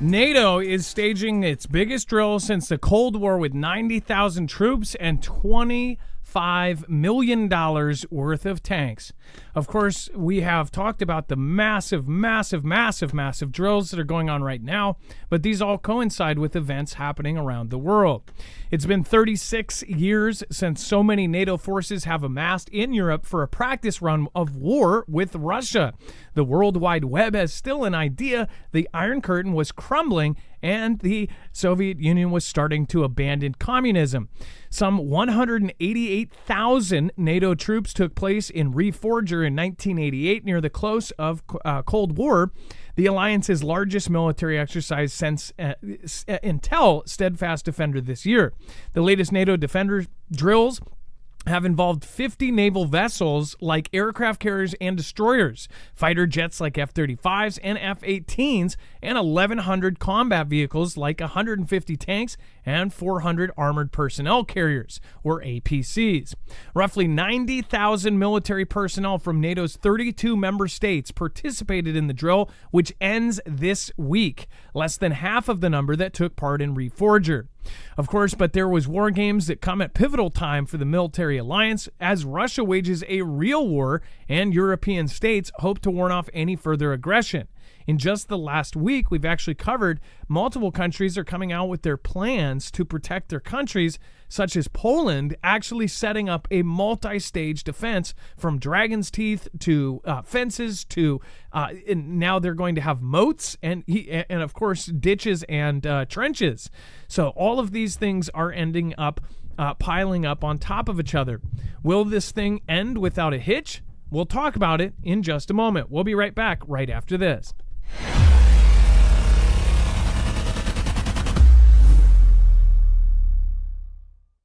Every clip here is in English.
NATO is staging its biggest drill since the Cold War with 90,000 troops and $25 million worth of tanks. Of course, we have talked about the massive drills that are going on right now, but these all coincide with events happening around the world. It's been 36 years since so many NATO forces have amassed in Europe for a practice run of war with Russia. The World Wide Web is still an idea, the Iron Curtain was crumbling, and the Soviet Union was starting to abandon communism. Some 188,000 NATO troops took place in Reforger in 1988 near the close of Cold War, the alliance's largest military exercise since until Steadfast Defender this year. The latest NATO Defender drills have involved 50 naval vessels like aircraft carriers and destroyers, fighter jets like F-35s and F-18s, and 1,100 combat vehicles like 150 tanks and 400 armored personnel carriers, or APCs. Roughly 90,000 military personnel from NATO's 32 member states participated in the drill, which ends this week, less than half of the number that took part in Reforger. Of course, but there was war games that come at pivotal time for the military alliance as Russia wages a real war and European states hope to warn off any further aggression. In just the last week, we've actually covered multiple countries are coming out with their plans to protect their countries, such as Poland actually setting up a multi-stage defense from dragon's teeth to fences to and now they're going to have moats and of course ditches and trenches. So all of these things are ending up piling up on top of each other. Will this thing end without a hitch? We'll talk about it in just a moment. We'll be right back right after this.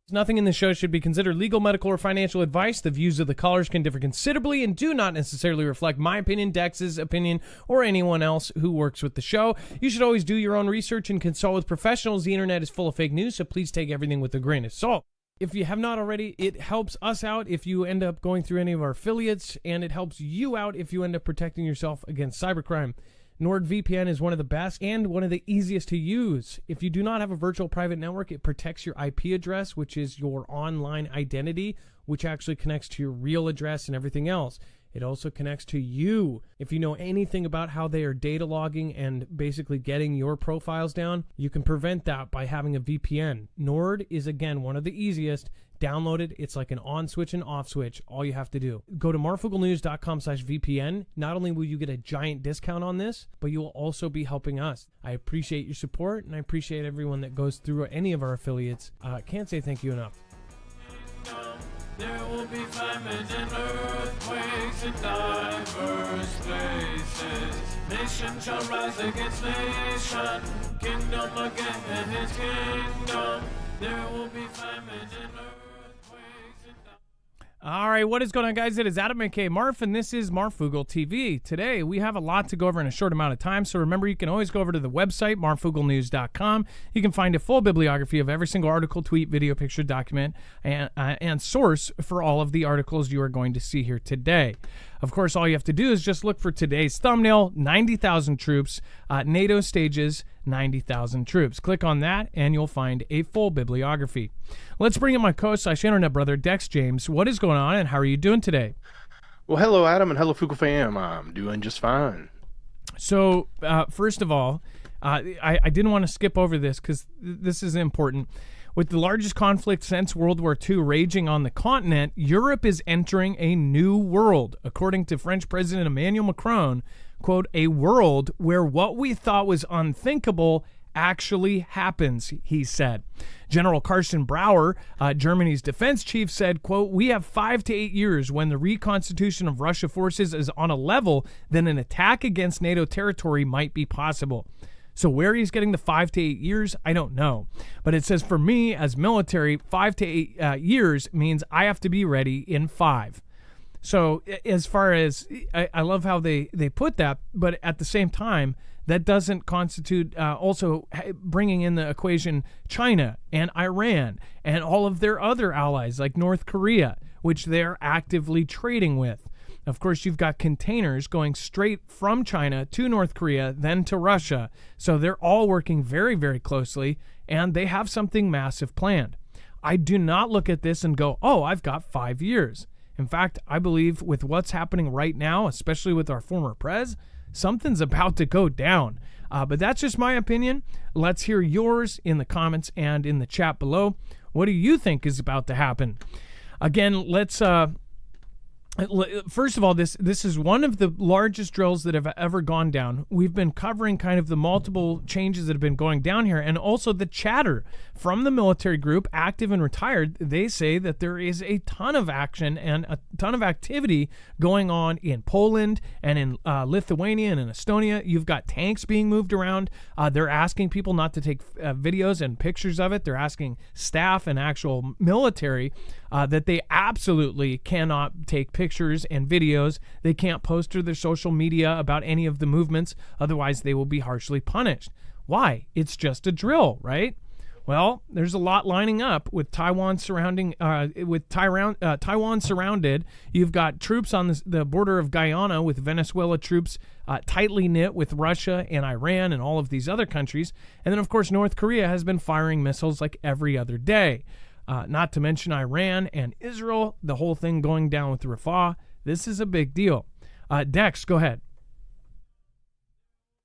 Nothing in this show should be considered legal, medical, or financial advice. The views of the callers can differ considerably and do not necessarily reflect my opinion, Dex's opinion, or anyone else who works with the show. You should always do your own research and consult with professionals. The internet is full of fake news, so please take everything with a grain of salt. If you have not already, it helps us out if you end up going through any of our affiliates, and it helps you out if you end up protecting yourself against cybercrime. NordVPN is one of the best and one of the easiest to use. If you do not have a virtual private network, it protects your IP address, which is your online identity, which actually connects to your real address and everything else. It also connects to you. If you know anything about how they are data logging and basically getting your profiles down, you can prevent that by having a VPN. Nord is, again, one of the easiest. Download it. It's like an on switch and off switch. All you have to do. Go to marfooglenews.com/VPN. Not only will you get a giant discount on this, but you will also be helping us. I appreciate your support, and I appreciate everyone that goes through any of our affiliates. Can't say thank you enough. There will be famines and earthquakes in diverse places. Nation shall rise against nation, kingdom against kingdom. There will be famines and earthquakes in All right, what is going on, guys? It is Adam aka Marf, and this is Marfoogle TV. Today, we have a lot to go over in a short amount of time, so remember, you can always go over to the website, marfooglenews.com. You can find a full bibliography of every single article, tweet, video, picture, document, and source for all of the articles you are going to see here today. Of course, all you have to do is just look for today's thumbnail, 90,000 troops, NATO stages 90,000 troops. Click on that, and you'll find a full bibliography. Let's bring in my co-internet brother, Dex James. What is going on, and how are you doing today? Well, hello, Adam, and hello, Foogle fam. I'm doing just fine. So, first of all, I didn't want to skip over this because this is important. With the largest conflict since World War II raging on the continent, Europe is entering a new world. According to French President Emmanuel Macron, quote, a world where what we thought was unthinkable actually happens, he said. General Carsten Brauer, Germany's defense chief, said, quote, we have 5 to 8 years when the reconstitution of Russia forces is on a level then an attack against NATO territory might be possible. So where he's getting the 5 to 8 years, I don't know. But it says for me as military, 5 to 8 years means I have to be ready in 5. So as far as, I love how they put that, but at the same time, that doesn't constitute also bringing in the equation China and Iran and all of their other allies like North Korea, which they're actively trading with. Of course, you've got containers going straight from China to North Korea, then to Russia. So they're all working very, very closely, and they have something massive planned. I do not look at this and go, oh, I've got 5 years. In fact, I believe with what's happening right now, especially with our former prez, something's about to go down. But that's just my opinion. Let's hear yours in the comments and in the chat below. What do you think is about to happen? Again, let's... First of all, this is one of the largest drills that have ever gone down. We've been covering kind of the multiple changes that have been going down here, and also the chatter from the military group, active and retired. They say that there is a ton of action and a ton of activity going on in Poland and in Lithuania and in Estonia. You've got tanks being moved around. They're asking people not to take videos and pictures of it. They're asking staff and actual military that they absolutely cannot take pictures and videos. They can't post to their social media about any of the movements, otherwise they will be harshly punished. Why? It's just a drill, right? Well, there's a lot lining up with Taiwan surrounding. Taiwan surrounded. You've got troops on the border of Guyana with Venezuela troops tightly knit with Russia and Iran and all of these other countries. And then, of course, North Korea has been firing missiles like every other day. Not to mention Iran and Israel, the whole thing going down with Rafah. This is a big deal. Dex, go ahead.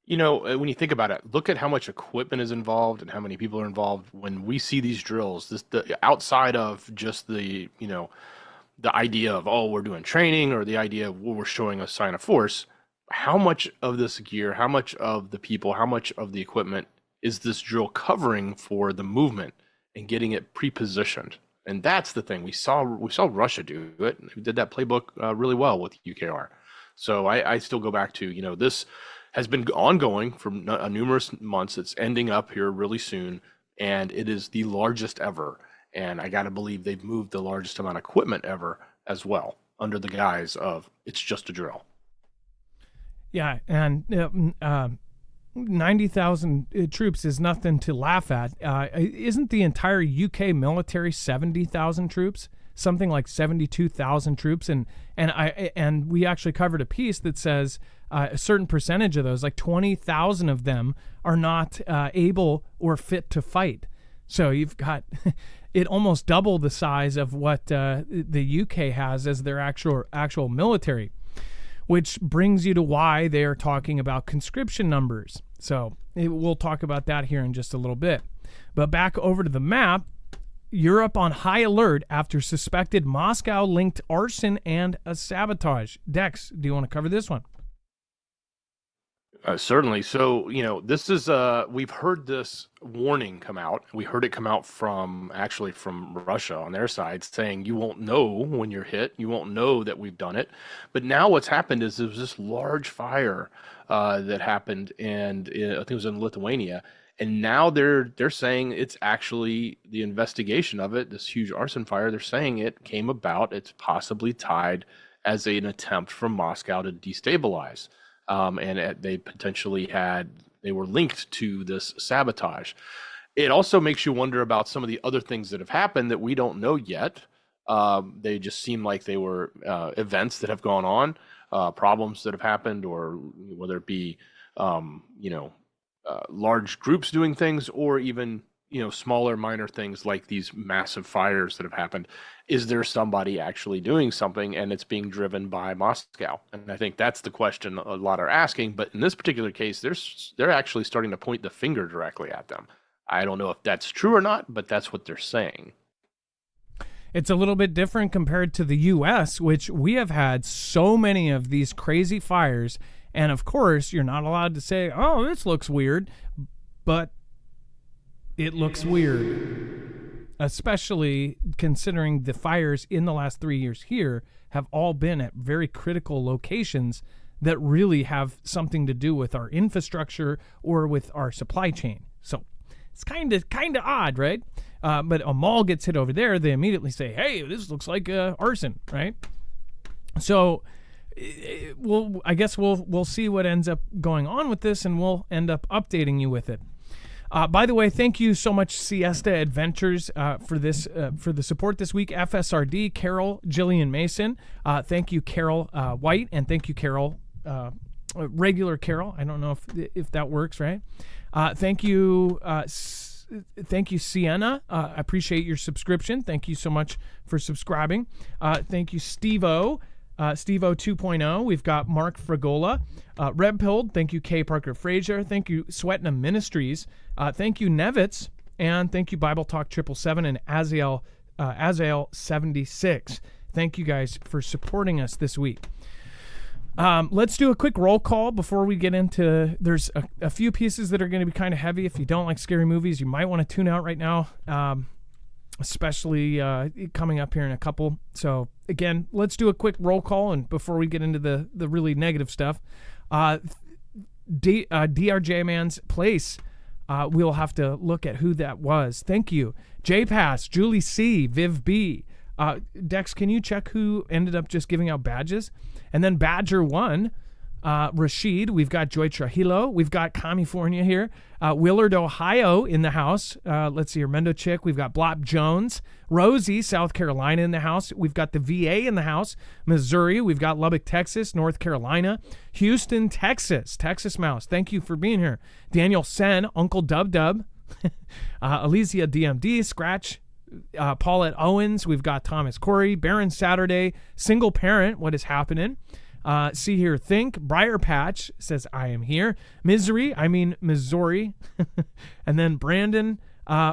You know, when you think about it, look at how much equipment is involved and how many people are involved. When we see these drills, the outside of just the idea of, oh, we're doing training, or the idea of, well, we're showing a sign of force, how much of this gear, how much of the people, how much of the equipment is this drill covering for the movement and getting it pre-positioned? And that's the thing. We saw Russia do it. We did that playbook really well with UKR. So I still go back to, this has been ongoing for numerous months. It's ending up here really soon, and it is the largest ever. And I got to believe they've moved the largest amount of equipment ever as well, under the guise of it's just a drill. Yeah, and 90,000 troops is nothing to laugh at. Isn't the entire UK military 70,000 troops? Something like 72,000 troops, and we actually covered a piece that says a certain percentage of those, like 20,000 of them, are not able or fit to fight. So you've got it almost double the size of what the UK has as their actual military, which brings you to why they are talking about conscription numbers. So we'll talk about that here in just a little bit. But back over to the map. Europe on high alert after suspected Moscow-linked arson and a sabotage. Dex, do you want to cover this one? Certainly. So, this is, we've heard this warning come out. We heard it come out from Russia on their side, saying you won't know when you're hit. You won't know that we've done it. But now what's happened is there was this large fire that happened, and I think it was in Lithuania. And now they're saying it's actually the investigation of it, this huge arson fire. They're saying it came about. It's possibly tied as an attempt from Moscow to destabilize. And they were linked to this sabotage. It also makes you wonder about some of the other things that have happened that we don't know yet. They just seem like they were events that have gone on, problems that have happened, or whether it be, large groups doing things, or even smaller minor things like these massive fires that have happened. Is there somebody actually doing something, and it's being driven by Moscow? And I think that's the question a lot are asking. But in this particular case, they're actually starting to point the finger directly at them. I don't know if that's true or not, but that's what they're saying. It's a little bit different compared to the U.S., which we have had so many of these crazy fires. And of course, you're not allowed to say, oh, this looks weird, but it looks weird, especially considering the fires in the last 3 years here have all been at very critical locations that really have something to do with our infrastructure or with our supply chain. So it's kind of odd, right? But a mall gets hit over there, they immediately say, hey, this looks like arson, right? So I guess we'll see what ends up going on with this, and we'll end up updating you with it. By the way, thank you so much, Siesta Adventures, for the support this week. FSRD, Carol, Jillian Mason. Thank you, Carol White, and thank you, Carol, regular Carol. I don't know if that works, right? Thank you, Sienna. I appreciate your subscription. Thank you so much for subscribing. Thank you, Steve-O. Steve-O 2.0. We've got Mark Fragola. Rebpilled. Thank you, K. Parker Frazier. Thank you, Swetnam Ministries. Thank you, Nevitz. And thank you, Bible Talk 777 and Azael 76. Thank you guys for supporting us this week. Let's do a quick roll call before we get into, there's a few pieces that are going to be kind of heavy. If you don't like scary movies, you might want to tune out right now, especially coming up here in a couple. So again, let's do a quick roll call, and before we get into the really negative stuff, DRJ Man's Place, we'll have to look at who that was. Thank you. JPass, Julie C, Viv B. Dex, can you check who ended up just giving out badges? And then Badger 1, Rashid. We've got Joy Trujillo. We've got California here. Willard, Ohio in the house. Let's see here. Mendo Chick. We've got Blop Jones. Rosie, South Carolina in the house. We've got the VA in the house. Missouri. We've got Lubbock, Texas. North Carolina. Houston, Texas. Texas Mouse. Thank you for being here. Daniel Sen. Uncle Dub Dub. Alicia DMD. Scratch. Paulette Owens. We've got Thomas Corey. Baron Saturday. Single Parent. What is happening? See here, Think. Briar Patch says, I am here. Missouri. And then Brandon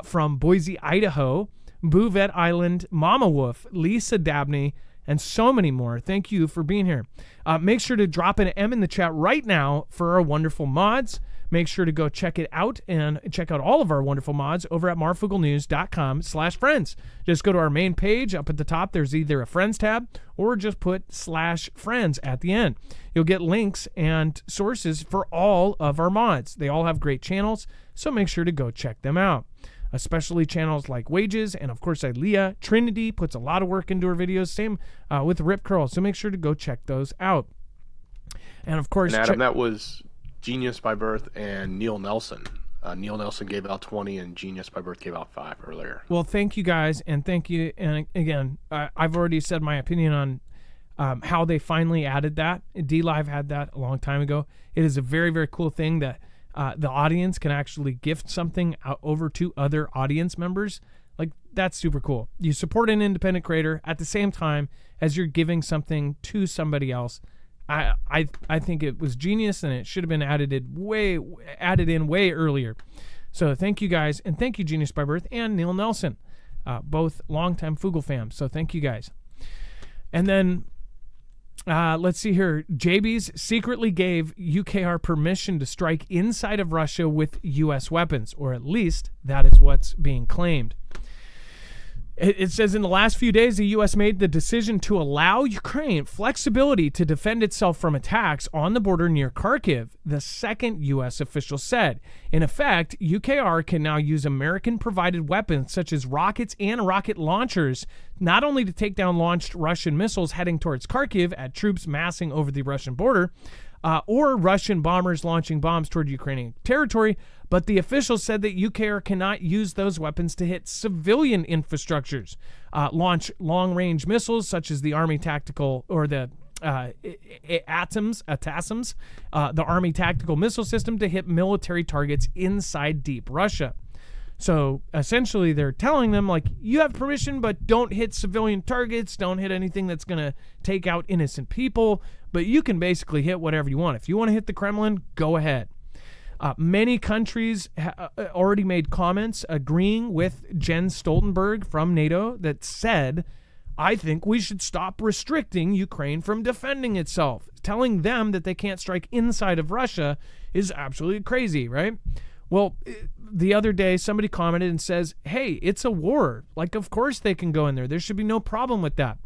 from Boise, Idaho. Bouvet Island. Mama Wolf. Lisa Dabney. And so many more. Thank you for being here. Make sure to drop an M in the chat right now for our wonderful mods. Make sure to go check it out and check out all of our wonderful mods over at marfugglenews.com/friends. Just go to our main page. Up at the top, there's either a friends tab or just put /friends at the end. You'll get links and sources for all of our mods. They all have great channels, so make sure to go check them out. Especially channels like Wages and, of course, Ilea. Trinity puts a lot of work into her videos. Same with Rip Curl, so make sure to go check those out. And, of course... And Adam, that was... Genius by Birth and Neil Nelson. Neil Nelson gave out 20 and Genius by Birth gave out 5 earlier. Well, thank you guys, and thank you. And again, I've already said my opinion on how they finally added that. DLive had that a long time ago. It is a very, very cool thing that the audience can actually gift something out over to other audience members. Like, that's super cool. You support an independent creator at the same time as you're giving something to somebody else. I think it was genius, and it should have been added in way earlier. So thank you guys, and thank you Genius by Birth and Neil Nelson, both longtime Foogle fans. So thank you guys. And then let's see here. JB's secretly gave UKR permission to strike inside of Russia with U.S. weapons, or at least that is what's being claimed. It says in the last few days, the U.S. made the decision to allow Ukraine flexibility to defend itself from attacks on the border near Kharkiv, the second U.S. official said. In effect, UKR can now use American-provided weapons such as rockets and rocket launchers, not only to take down launched Russian missiles heading towards Kharkiv at troops massing over the Russian border, or Russian bombers launching bombs toward Ukrainian territory, but the officials said that UKR cannot use those weapons to hit civilian infrastructures, launch long-range missiles such as the Army Tactical or the ATASMS, the Army Tactical Missile System, to hit military targets inside deep Russia. So essentially they're telling them, like, you have permission, but don't hit civilian targets, don't hit anything that's going to take out innocent people, but you can basically hit whatever you want. If you want to hit the Kremlin, go ahead. Many countries already made comments agreeing with Jens Stoltenberg from NATO that said, I think we should stop restricting Ukraine from defending itself. Telling them that they can't strike inside of Russia is absolutely crazy, right? Well, the other day somebody commented and says, hey, it's a war. Like, of course they can go in there. There should be no problem with that.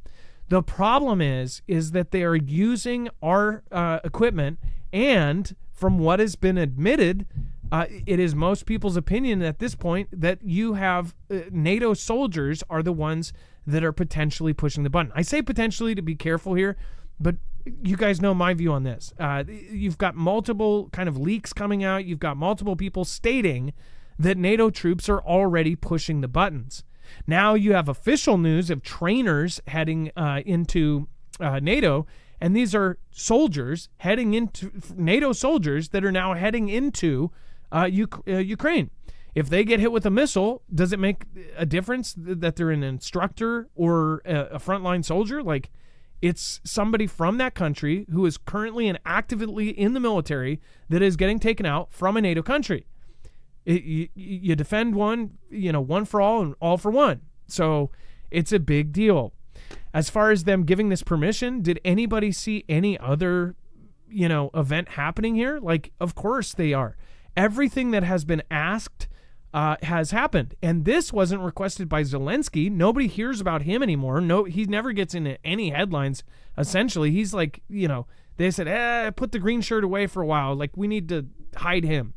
The problem is that they are using our equipment, and from what has been admitted, it is most people's opinion at this point that you have NATO soldiers are the ones that are potentially pushing the button. I say potentially to be careful here, but you guys know my view on this. You've got multiple kind of leaks coming out. You've got multiple people stating that NATO troops are already pushing the buttons. Now you have official news of trainers heading into NATO, and these are soldiers heading into NATO soldiers that are now heading into Ukraine. If they get hit with a missile, does it make a difference that they're an instructor or a frontline soldier? Like, it's somebody from that country who is currently and actively in the military that is getting taken out from a NATO country. You defend one, one for all and all for one. So it's a big deal. As far as them giving this permission, did anybody see any other, event happening here? Like, of course they are. Everything that has been asked has happened. And this wasn't requested by Zelensky. Nobody hears about him anymore. No, he never gets into any headlines, essentially. He's like, they said, put the green shirt away for a while. Like, we need to hide him.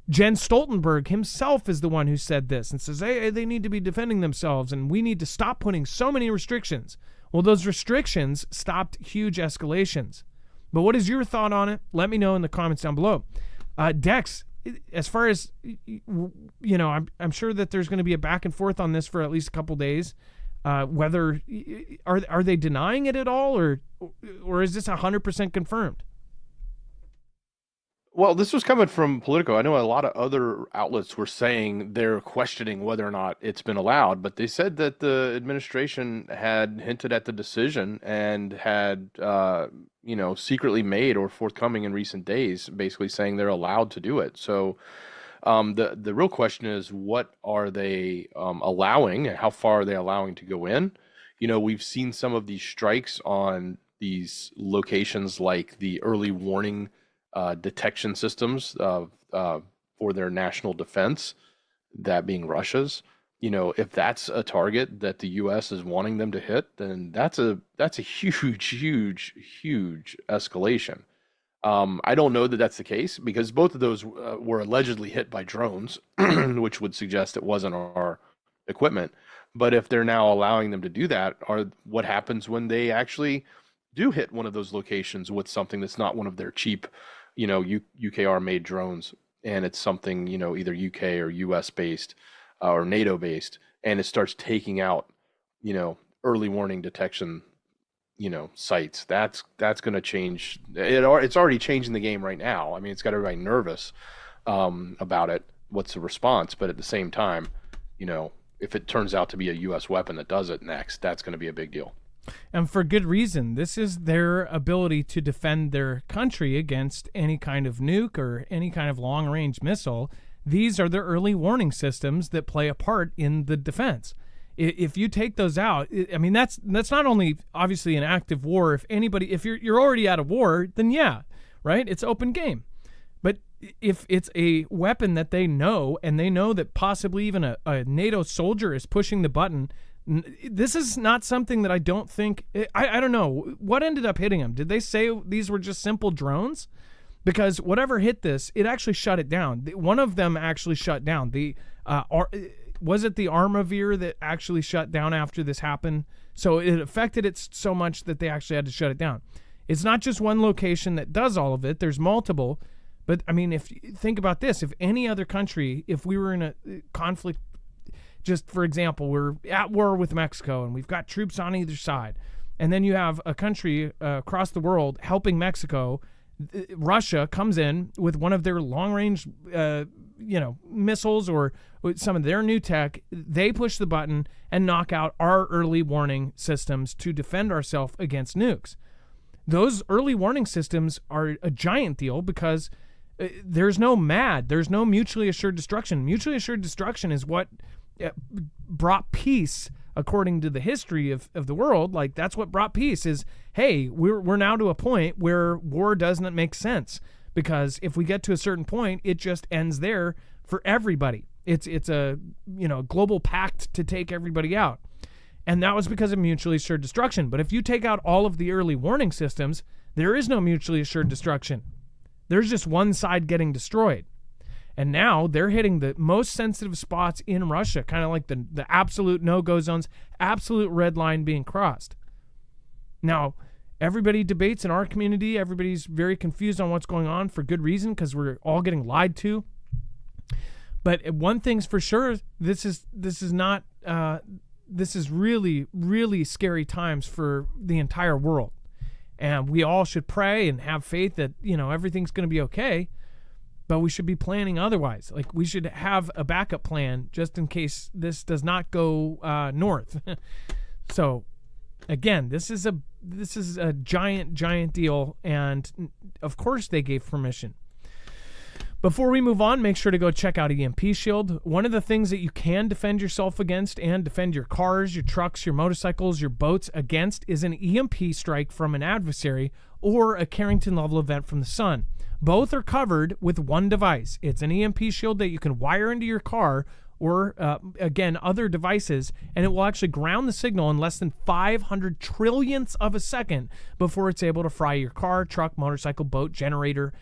Jens Stoltenberg himself is the one who said this and says, hey, they need to be defending themselves and we need to stop putting so many restrictions. Well, those restrictions stopped huge escalations. But what is your thought on it? Let me know in the comments down below. Dex, as far as, I'm sure that there's going to be a back and forth on this for at least a couple days. Whether are they denying it at all, or is this 100% confirmed? Well, this was coming from Politico. I know a lot of other outlets were saying they're questioning whether or not it's been allowed, but they said that the administration had hinted at the decision and had, secretly made or forthcoming in recent days, basically saying they're allowed to do it. So the real question is, what are they allowing and how far are they allowing to go in? We've seen some of these strikes on these locations like the early warning detection systems for their national defense, that being Russia's. If that's a target that the U.S. is wanting them to hit, then that's a huge escalation. I don't know that that's the case because both of those were allegedly hit by drones, which would suggest it wasn't our equipment. But if they're now allowing them to do that, what happens when they actually do hit one of those locations with something that's not one of their cheap UKR made drones, and it's something, either UK or US based or NATO based, and it starts taking out, early warning detection, sites. That's going to change. It's already changing the game right now. I mean, it's got everybody nervous about it. What's the response? But at the same time, if it turns out to be a US weapon that does it next, that's going to be a big deal. And for good reason. This is their ability to defend their country against any kind of nuke or any kind of long-range missile. These are the early warning systems that play a part in the defense. If you take those out, that's not only obviously an active war. If you're already out of war, then yeah, right? It's open game. But if it's a weapon that they know, and they know that possibly even a NATO soldier is pushing the button, this is not something that I don't think, I don't know, what ended up hitting them? Did they say these were just simple drones? Because whatever hit this, it actually shut it down. One of them actually shut down. Was it the Armavir that actually shut down after this happened? So it affected it so much that they actually had to shut it down. It's not just one location that does all of it. There's multiple. But, if you think about this, if any other country, if we were in a conflict, just for example, we're at war with Mexico and we've got troops on either side, and then you have a country across the world helping Mexico. Russia comes in with one of their long-range, missiles or some of their new tech. They push the button and knock out our early warning systems to defend ourselves against nukes. Those early warning systems are a giant deal because there's no mutually assured destruction. Mutually assured destruction is what brought peace, according to the history of the world. Like, that's what brought peace is, hey, we're now to a point where war doesn't make sense, because if we get to a certain point, it just ends there for everybody. It's a global pact to take everybody out. And that was because of mutually assured destruction. But if you take out all of the early warning systems, there is no mutually assured destruction. There's just one side getting destroyed. And now they're hitting the most sensitive spots in Russia, kind of like the absolute no-go zones, absolute red line being crossed. Now, everybody debates in our community. Everybody's very confused on what's going on for good reason, because we're all getting lied to. But one thing's for sure, this is not this is really, really scary times for the entire world. And we all should pray and have faith that, everything's going to be okay. But we should be planning otherwise. Like, we should have a backup plan just in case this does not go north. So, again, this is a giant deal. And, of course, they gave permission. Before we move on, make sure to go check out EMP Shield. One of the things that you can defend yourself against and defend your cars, your trucks, your motorcycles, your boats against is an EMP strike from an adversary or a Carrington-level event from the sun. Both are covered with one device. It's an EMP Shield that you can wire into your car or, again, other devices, and it will actually ground the signal in less than 500 trillionths of a second before it's able to fry your car, truck, motorcycle, boat, generator,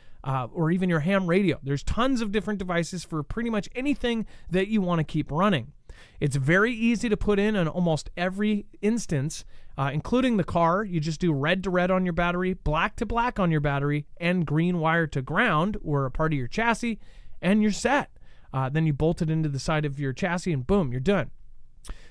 or even your ham radio. There's tons of different devices for pretty much anything that you want to keep running. It's very easy to put in almost every instance, including the car. You just do red to red on your battery, black to black on your battery, and green wire to ground or a part of your chassis, and you're set. Then you bolt it into the side of your chassis, and boom, you're done.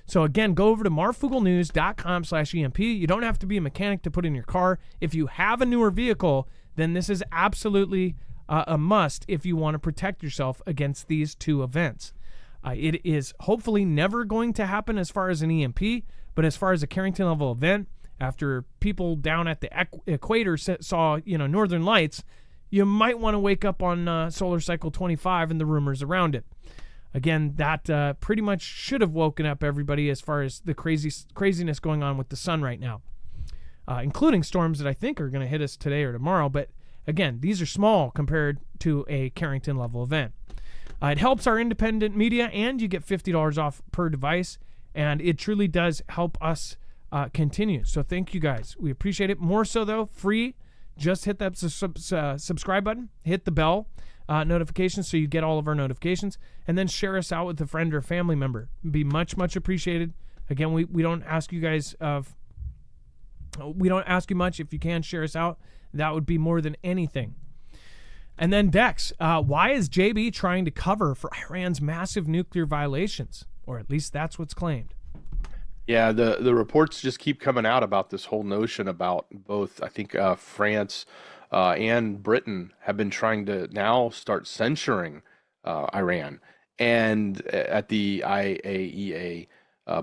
So again, go over to marfooglenews.com/EMP. You don't have to be a mechanic to put in your car. If you have a newer vehicle, then this is absolutely a must if you want to protect yourself against these two events. It is hopefully never going to happen as far as an EMP, but as far as a Carrington-level event, after people down at the equator saw, northern lights, you might want to wake up on solar cycle 25 and the rumors around it. Again, that pretty much should have woken up everybody as far as the craziness going on with the sun right now. Including storms that I think are going to hit us today or tomorrow. But again, these are small compared to a Carrington-level event. It helps our independent media, and you get $50 off per device, and it truly does help us continue. So thank you guys. We appreciate it. More so, though, free. Just hit that subscribe button, hit the bell notifications so you get all of our notifications, and then share us out with a friend or family member. It'd be much, much appreciated. Again, we don't ask you guys we don't ask you much. If you can share us out, that would be more than anything. And then Dex, why is JB trying to cover for Iran's massive nuclear violations? Or at least that's what's claimed. Yeah, the reports just keep coming out about this whole notion about both, I think, France and Britain have been trying to now start censoring Iran. And at the IAEA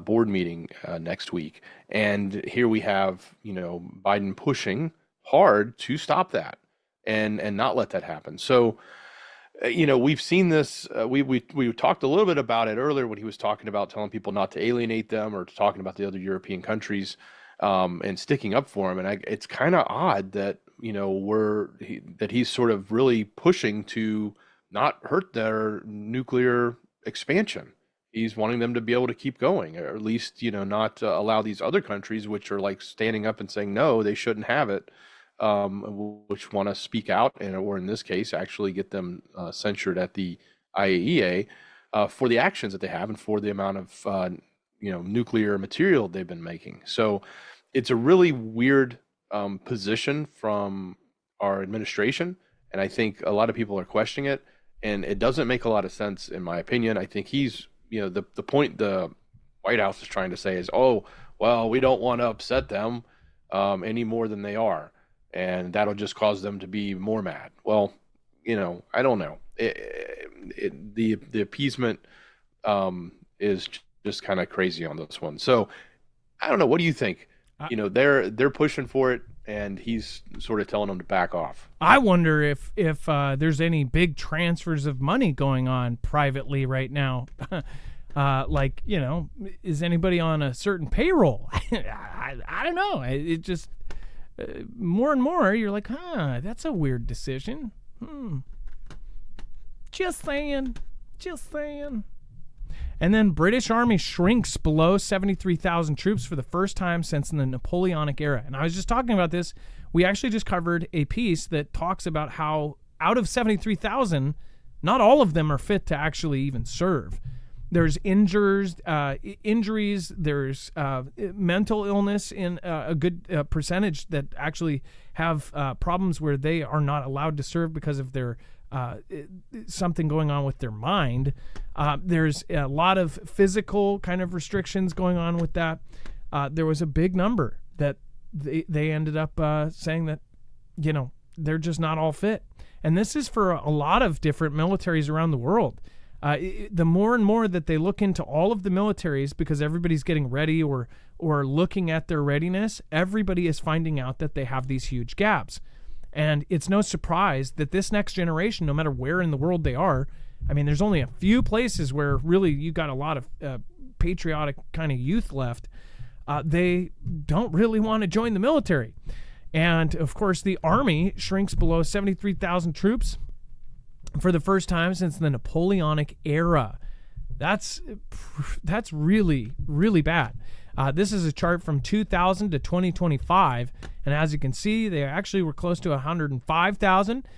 board meeting next week. And here we have, Biden pushing hard to stop that and not let that happen. So, we've seen this. We talked a little bit about it earlier when he was talking about telling people not to alienate them or talking about the other European countries and sticking up for them. And it's kind of odd that, that he's sort of really pushing to not hurt their nuclear expansion. He's wanting them to be able to keep going, or at least, not allow these other countries, which are like standing up and saying, no, they shouldn't have it, which want to speak out, or in this case, actually get them censured at the IAEA for the actions that they have and for the amount of, nuclear material they've been making. So it's a really weird position from our administration. And I think a lot of people are questioning it, and it doesn't make a lot of sense, in my opinion. I think he's, the point the White House is trying to say is, oh, well, we don't want to upset them any more than they are, and that'll just cause them to be more mad. Well, I don't know. The appeasement is just kind of crazy on this one. So I don't know. What do you think? They're pushing for it, and he's sort of telling them to back off. I wonder if there's any big transfers of money going on privately right now. Is anybody on a certain payroll? I don't know. It just more and more you're like, that's a weird decision. Just saying. And then British Army shrinks below 73,000 troops for the first time since the Napoleonic era. And I was just talking about this. We actually just covered a piece that talks about how out of 73,000, not all of them are fit to actually even serve. There's injuries, there's mental illness in a good percentage that actually have problems where they are not allowed to serve because of their something going on with their mind. There's a lot of physical kind of restrictions going on with that. There was a big number that they ended up saying that, they're just not all fit. And this is for a lot of different militaries around the world. The more and more that they look into all of the militaries, because everybody's getting ready or looking at their readiness, everybody is finding out that they have these huge gaps. And it's no surprise that this next generation, no matter where in the world they are, I mean, there's only a few places where really you got a lot of patriotic kind of youth left. They don't really want to join the military. And, of course, the Army shrinks below 73,000 troops for the first time since the Napoleonic era. That's really, really bad. This is a chart from 2000 to 2025. And as you can see, they actually were close to 105,000,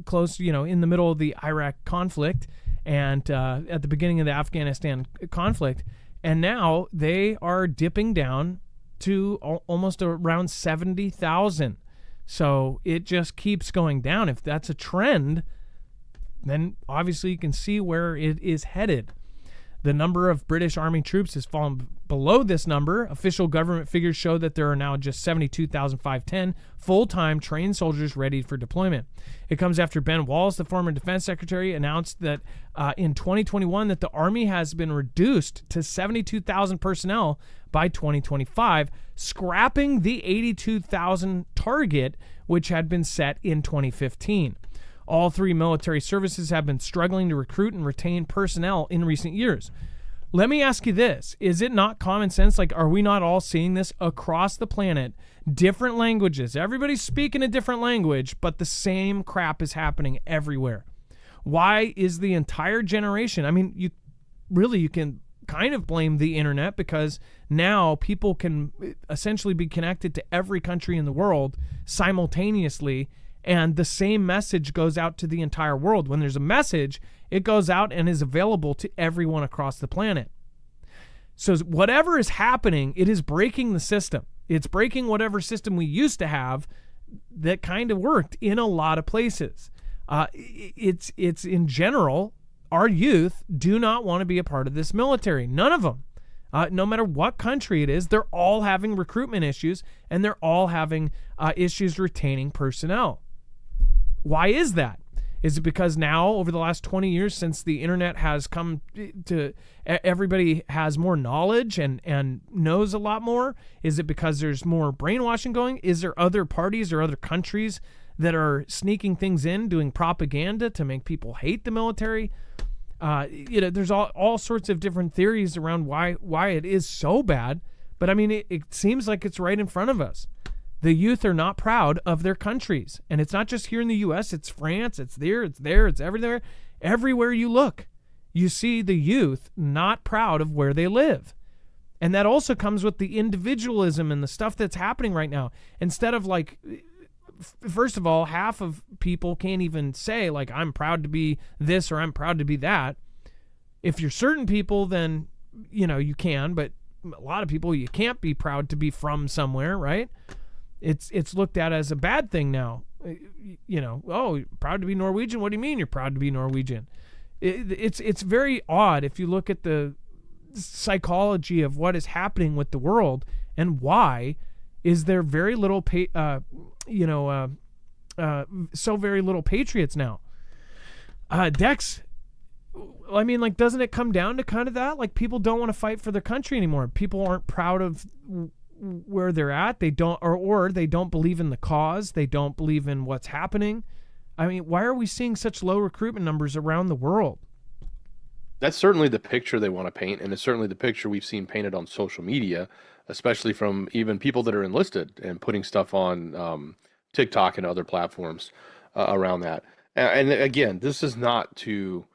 close, in the middle of the Iraq conflict and at the beginning of the Afghanistan conflict. And now they are dipping down to almost around 70,000. So it just keeps going down. If that's a trend, then obviously you can see where it is headed. The number of British Army troops has fallen below this number. Official government figures show that there are now just 72,510 full-time trained soldiers ready for deployment. It comes after Ben Wallace, the former defense secretary, announced that in 2021 that the Army has been reduced to 72,000 personnel by 2025, scrapping the 82,000 target which had been set in 2015. All three military services have been struggling to recruit and retain personnel in recent years. Let me ask you this. Is it not common sense? Like, are we not all seeing this across the planet? Different languages. Everybody's speaking a different language, but the same crap is happening everywhere. Why is the entire generation? I mean, you can kind of blame the internet, because now people can essentially be connected to every country in the world simultaneously, and the same message goes out to the entire world. When there's a message, it goes out and is available to everyone across the planet. So whatever is happening, it is breaking the system. It's breaking whatever system we used to have that kind of worked in a lot of places. It's in general, our youth do not want to be a part of this military. None of them. No matter what country it is, they're all having recruitment issues, and they're all having issues retaining personnel. Why is that? Is it because now, over the last 20 years, since the internet has come to, everybody has more knowledge and knows a lot more? Is it because there's more brainwashing going? Is there other parties or other countries that are sneaking things in, doing propaganda to make people hate the military? There's all sorts of different theories around why it is so bad. But I mean, it seems like it's right in front of us. The youth are not proud of their countries. And it's not just here in the U.S., it's France, it's there, it's everywhere. Everywhere you look, you see the youth not proud of where they live. And that also comes with the individualism and the stuff that's happening right now. Instead of first of all, half of people can't even say, like, I'm proud to be this or I'm proud to be that. If you're certain people, then, you can. But a lot of people, you can't be proud to be from somewhere, right? It's looked at as a bad thing now. Oh, proud to be Norwegian? What do you mean you're proud to be Norwegian? It's very odd if you look at the psychology of what is happening with the world and why is there very little, so very little patriots now. Dex, I mean, doesn't it come down to kind of that? Like, people don't want to fight for their country anymore. People aren't proud of where they're at. They don't, or they don't believe in the cause. They don't believe in what's happening. I mean, why are we seeing such low recruitment numbers around the world? That's certainly the picture they want to paint, and it's certainly the picture we've seen painted on social media, especially from even people that are enlisted and putting stuff on TikTok and other platforms around that. And again, this is not to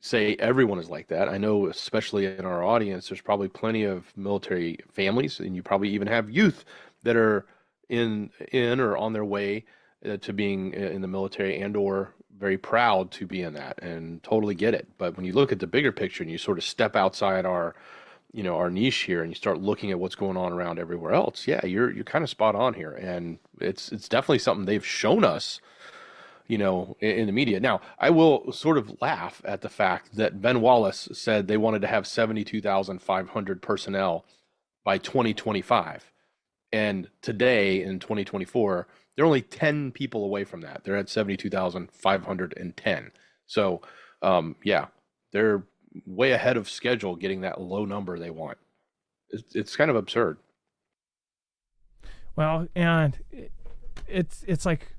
say everyone is like that. I know, especially in our audience, there's probably plenty of military families, and you probably even have youth that are in or on their way to being in the military and or very proud to be in that, and totally get it. But when you look at the bigger picture and you sort of step outside our niche here and you start looking at what's going on around everywhere else, yeah, you're kind of spot on here. And it's definitely something they've shown us in the media. Now, I will sort of laugh at the fact that Ben Wallace said they wanted to have 72,500 personnel by 2025. And today in 2024, they're only 10 people away from that. They're at 72,510. So, yeah, they're way ahead of schedule getting that low number they want. It's kind of absurd. Well, and it's like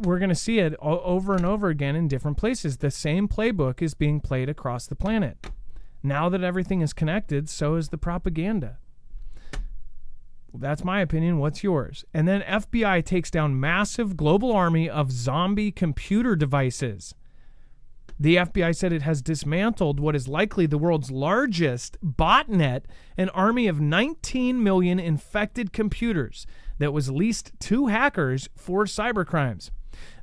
we're going to see it over and over again in different places. The same playbook is being played across the planet. Now that everything is connected, so is the propaganda. That's my opinion. What's yours? And then FBI takes down massive global army of zombie computer devices. The FBI said it has dismantled what is likely the world's largest botnet, an army of 19 million infected computers that was leased to hackers for cybercrimes.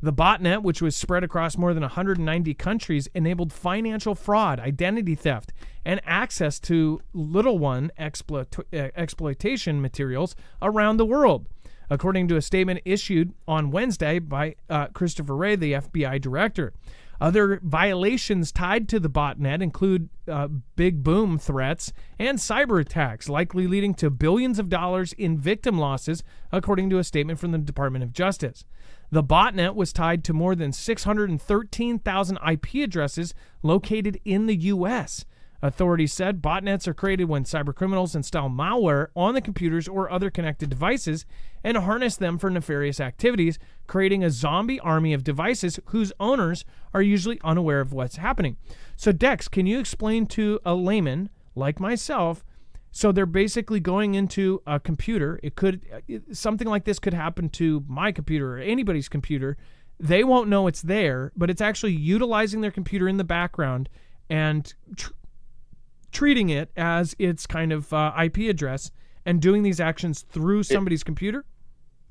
The botnet, which was spread across more than 190 countries, enabled financial fraud, identity theft, and access to little one exploitation materials around the world. According to a statement issued on Wednesday by Christopher Wray, the FBI director. Other violations tied to the botnet include big boom threats and cyber attacks, likely leading to billions of dollars in victim losses, according to a statement from the Department of Justice. The botnet was tied to more than 613,000 IP addresses located in the U.S. Authorities said botnets are created when cybercriminals install malware on the computers or other connected devices and harness them for nefarious activities, creating a zombie army of devices whose owners are usually unaware of what's happening. So, Dex, can you explain to a layman like myself? So they're basically going into a computer. Something like this could happen to my computer or anybody's computer. They won't know it's there, but it's actually utilizing their computer in the background and treating it as its kind of IP address and doing these actions through somebody's computer?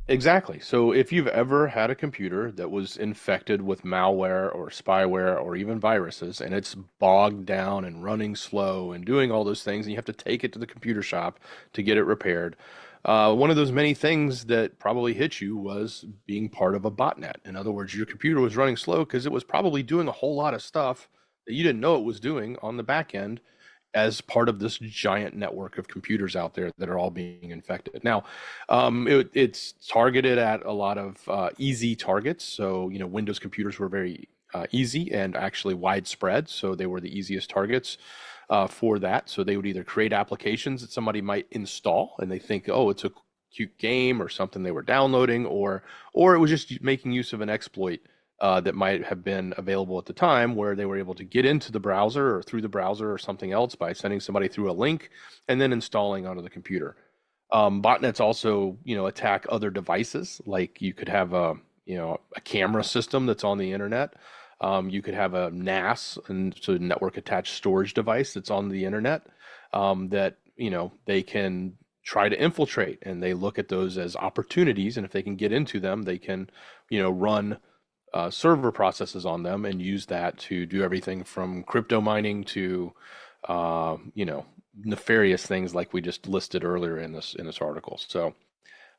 Exactly. So if you've ever had a computer that was infected with malware or spyware or even viruses, and it's bogged down and running slow and doing all those things, and you have to take it to the computer shop to get it repaired, one of those many things that probably hit you was being part of a botnet. In other words, your computer was running slow because it was probably doing a whole lot of stuff that you didn't know it was doing on the back end as part of this giant network of computers out there that are all being infected. Now, it's targeted at a lot of easy targets. So, Windows computers were very easy and actually widespread. So they were the easiest targets for that. So they would either create applications that somebody might install and they think, oh, it's a cute game or something they were downloading, or it was just making use of an exploit that might have been available at the time, where they were able to get into the browser or through the browser or something else by sending somebody through a link and then installing onto the computer. Botnets also, attack other devices. Like you could have a camera system that's on the internet. You could have a NAS, and so network attached storage device that's on the internet that they can try to infiltrate, and they look at those as opportunities. And if they can get into them, they can run server processes on them and use that to do everything from crypto mining to nefarious things like we just listed earlier in this article. So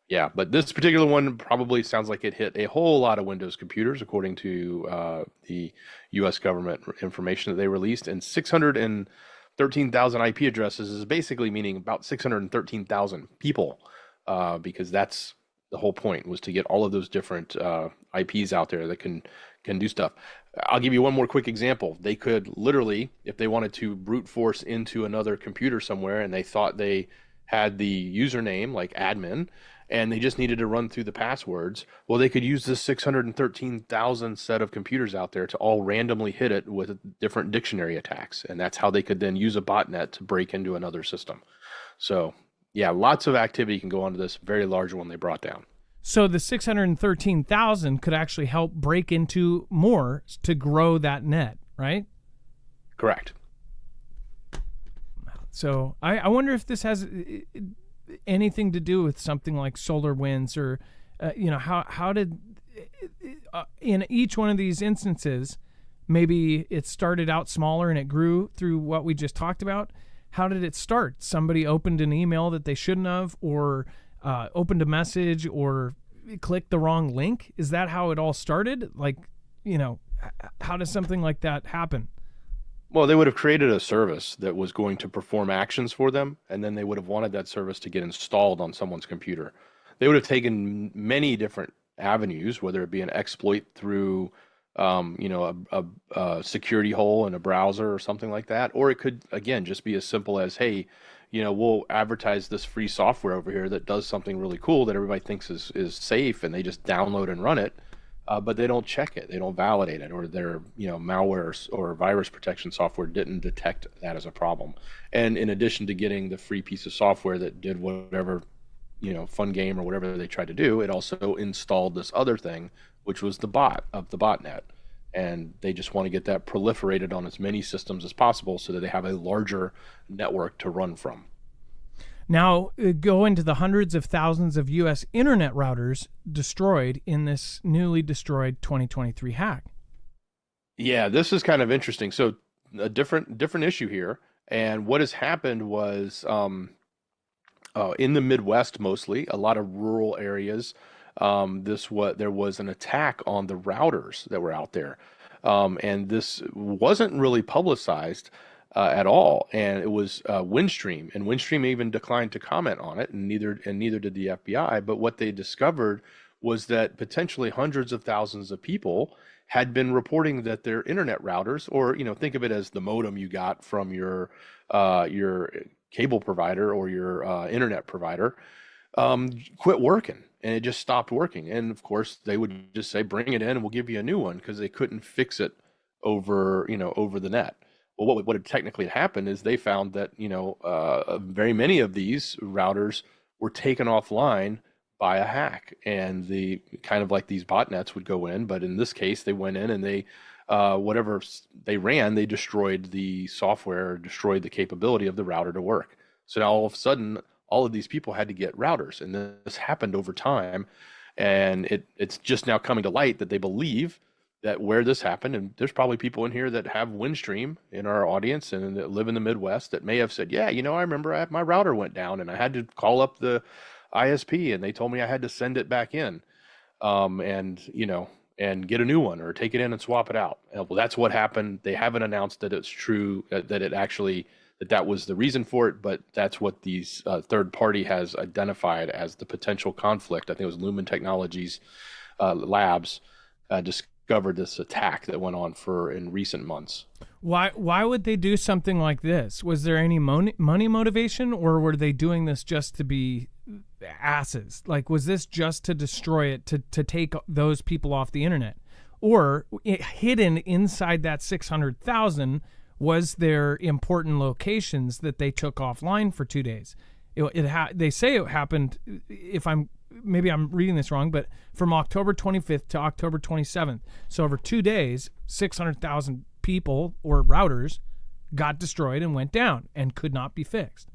yeah, but this particular one probably sounds like it hit a whole lot of Windows computers, according to the US government information that they released. And 613,000 IP addresses is basically meaning about 613,000 people, because that's the whole point, was to get all of those different IPs out there that can do stuff. I'll give you one more quick example. They could literally, if they wanted to brute force into another computer somewhere and they thought they had the username like admin and they just needed to run through the passwords, well, they could use this 613,000 set of computers out there to all randomly hit it with different dictionary attacks. And that's how they could then use a botnet to break into another system. So yeah, lots of activity can go onto this very large one they brought down. So the 613,000 could actually help break into more to grow that net, right? Correct. So I wonder if this has anything to do with something like SolarWinds, or how did in each one of these instances, maybe it started out smaller and it grew through what we just talked about. How did it start? Somebody opened an email that they shouldn't have, or opened a message, or clicked the wrong link? Is that how it all started? Like how does something like that happen? Well, they would have created a service that was going to perform actions for them, and then they would have wanted that service to get installed on someone's computer. They would have taken many different avenues, whether it be an exploit through, a security hole in a browser or something like that, or it could, again, just be as simple as, hey, we'll advertise this free software over here that does something really cool that everybody thinks is safe, and they just download and run it. But they don't check it, they don't validate it, or their malware or virus protection software didn't detect that as a problem. And in addition to getting the free piece of software that did whatever fun game or whatever they tried to do, it also installed this other thing, which was the botnet. And they just want to get that proliferated on as many systems as possible so that they have a larger network to run from. Now, go into the hundreds of thousands of U.S. internet routers destroyed in this newly destroyed 2023 hack. Yeah, this is kind of interesting. So a different issue here. And what has happened was in the Midwest, mostly, a lot of rural areas, there was an attack on the routers that were out there. And this wasn't really publicized at all, and it was Windstream, and Windstream even declined to comment on it, and neither did the FBI. But what they discovered was that potentially hundreds of thousands of people had been reporting that their internet routers, or think of it as the modem you got from your cable provider or your internet provider, quit working, and it just stopped working. And of course, they would just say, "Bring it in, and we'll give you a new one," because they couldn't fix it over the net. Well, what had technically happened is they found that very many of these routers were taken offline by a hack, and the kind of like these botnets would go in, but in this case they went in and they whatever they ran, they destroyed the software, destroyed the capability of the router to work. So now all of a sudden, all of these people had to get routers, and this happened over time, and it's just now coming to light that they believe that where this happened, and there's probably people in here that have Windstream in our audience and that live in the Midwest that may have said, yeah, I remember my router went down and I had to call up the ISP and they told me I had to send it back in, and get a new one or take it in and swap it out. Well, that's what happened. They haven't announced that it's true, that it actually, that was the reason for it, but that's what these third party has identified as the potential conflict. I think it was Lumen Technologies Labs discovered this attack that went on in recent months. Why would they do something like this? Was there any money motivation, or were they doing this just to be asses? Like, was this just to destroy it, to take those people off the internet? Or hidden inside that 600,000 was there important locations that they took offline for 2 days? They say it happened, maybe I'm reading this wrong, but from October 25th to October 27th. So over 2 days, 600,000 people or routers got destroyed and went down and could not be fixed.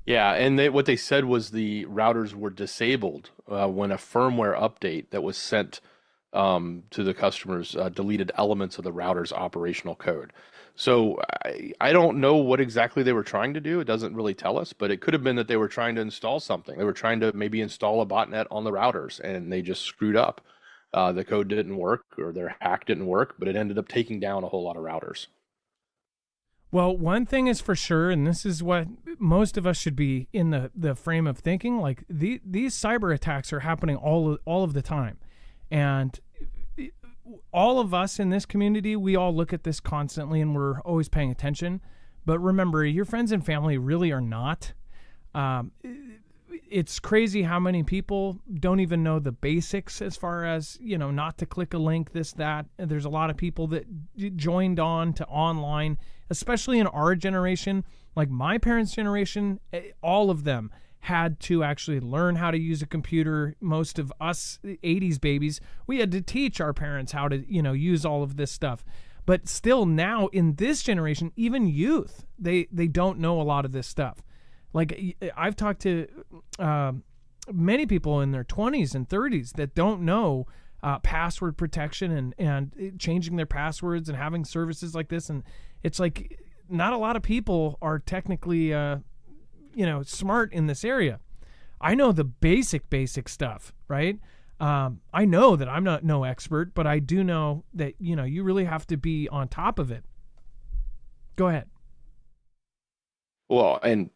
Yeah, and what they said was the routers were disabled when a firmware update that was sent to the customers deleted elements of the router's operational code. So I don't know what exactly they were trying to do. It doesn't really tell us, but it could have been that they were trying to install something. They were trying to maybe install a botnet on the routers, and they just screwed up. The code didn't work, or their hack didn't work, but it ended up taking down a whole lot of routers. Well, one thing is for sure, and this is what most of us should be in the frame of thinking, like these cyber attacks are happening all of the time. And all of us in this community, we all look at this constantly and we're always paying attention. But remember, your friends and family really are not. It's crazy how many people don't even know the basics as far as, not to click a link, this, that. And there's a lot of people that joined on to online, especially in our generation, like my parents' generation, all of them had to actually learn how to use a computer. Most of us 80s babies, we had to teach our parents how to, use all of this stuff. But still now in this generation, even youth, they don't know a lot of this stuff. Like I've talked to many people in their 20s and 30s that don't know password protection and changing their passwords and having services like this. And it's like not a lot of people are technically smart in this area. I know the basic stuff, right? I know that I'm not no expert, but I do know that, you really have to be on top of it. Go ahead. Well, and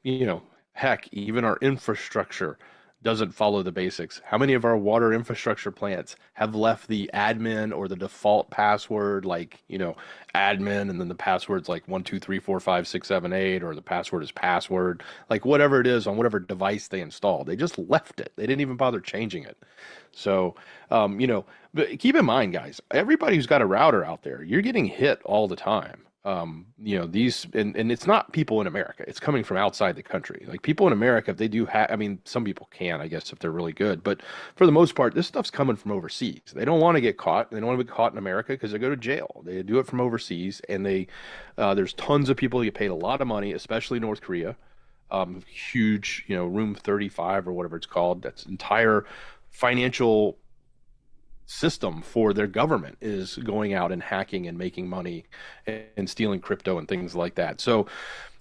heck, even our infrastructure doesn't follow the basics. How many of our water infrastructure plants have left the admin or the default password, like, admin, and then the password's like 1234567 or the password is password, like whatever it is on whatever device they installed. They just left it. They didn't even bother changing it. So, but keep in mind, guys, everybody who's got a router out there, you're getting hit all the time. These, and it's not people in America, it's coming from outside the country. Like people in America, if they do have, I mean, some people can, I guess, if they're really good, but for the most part, this stuff's coming from overseas. They don't want to get caught. They don't want to be caught in America because they go to jail. They do it from overseas, and there's tons of people who get paid a lot of money, especially North Korea. Huge, Room 35 or whatever it's called. That's entire financial system for their government is going out and hacking and making money and stealing crypto and things like that. So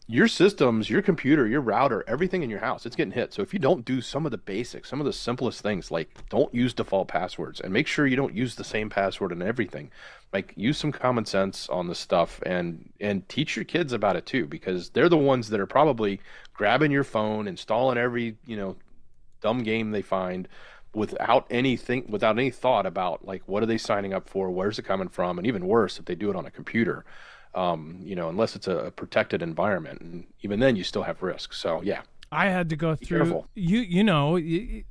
your systems, your computer, your router, everything in your house, it's getting hit. So if you don't do some of the basics, some of the simplest things, like don't use default passwords, and make sure you don't use the same password in everything. Like use some common sense on this stuff, and teach your kids about it too, because they're the ones that are probably grabbing your phone, installing every, dumb game they find, without any thought about, like, what are they signing up for, where's it coming from, and even worse if they do it on a computer, unless it's a protected environment, and even then you still have risks. So yeah, I had to go through careful.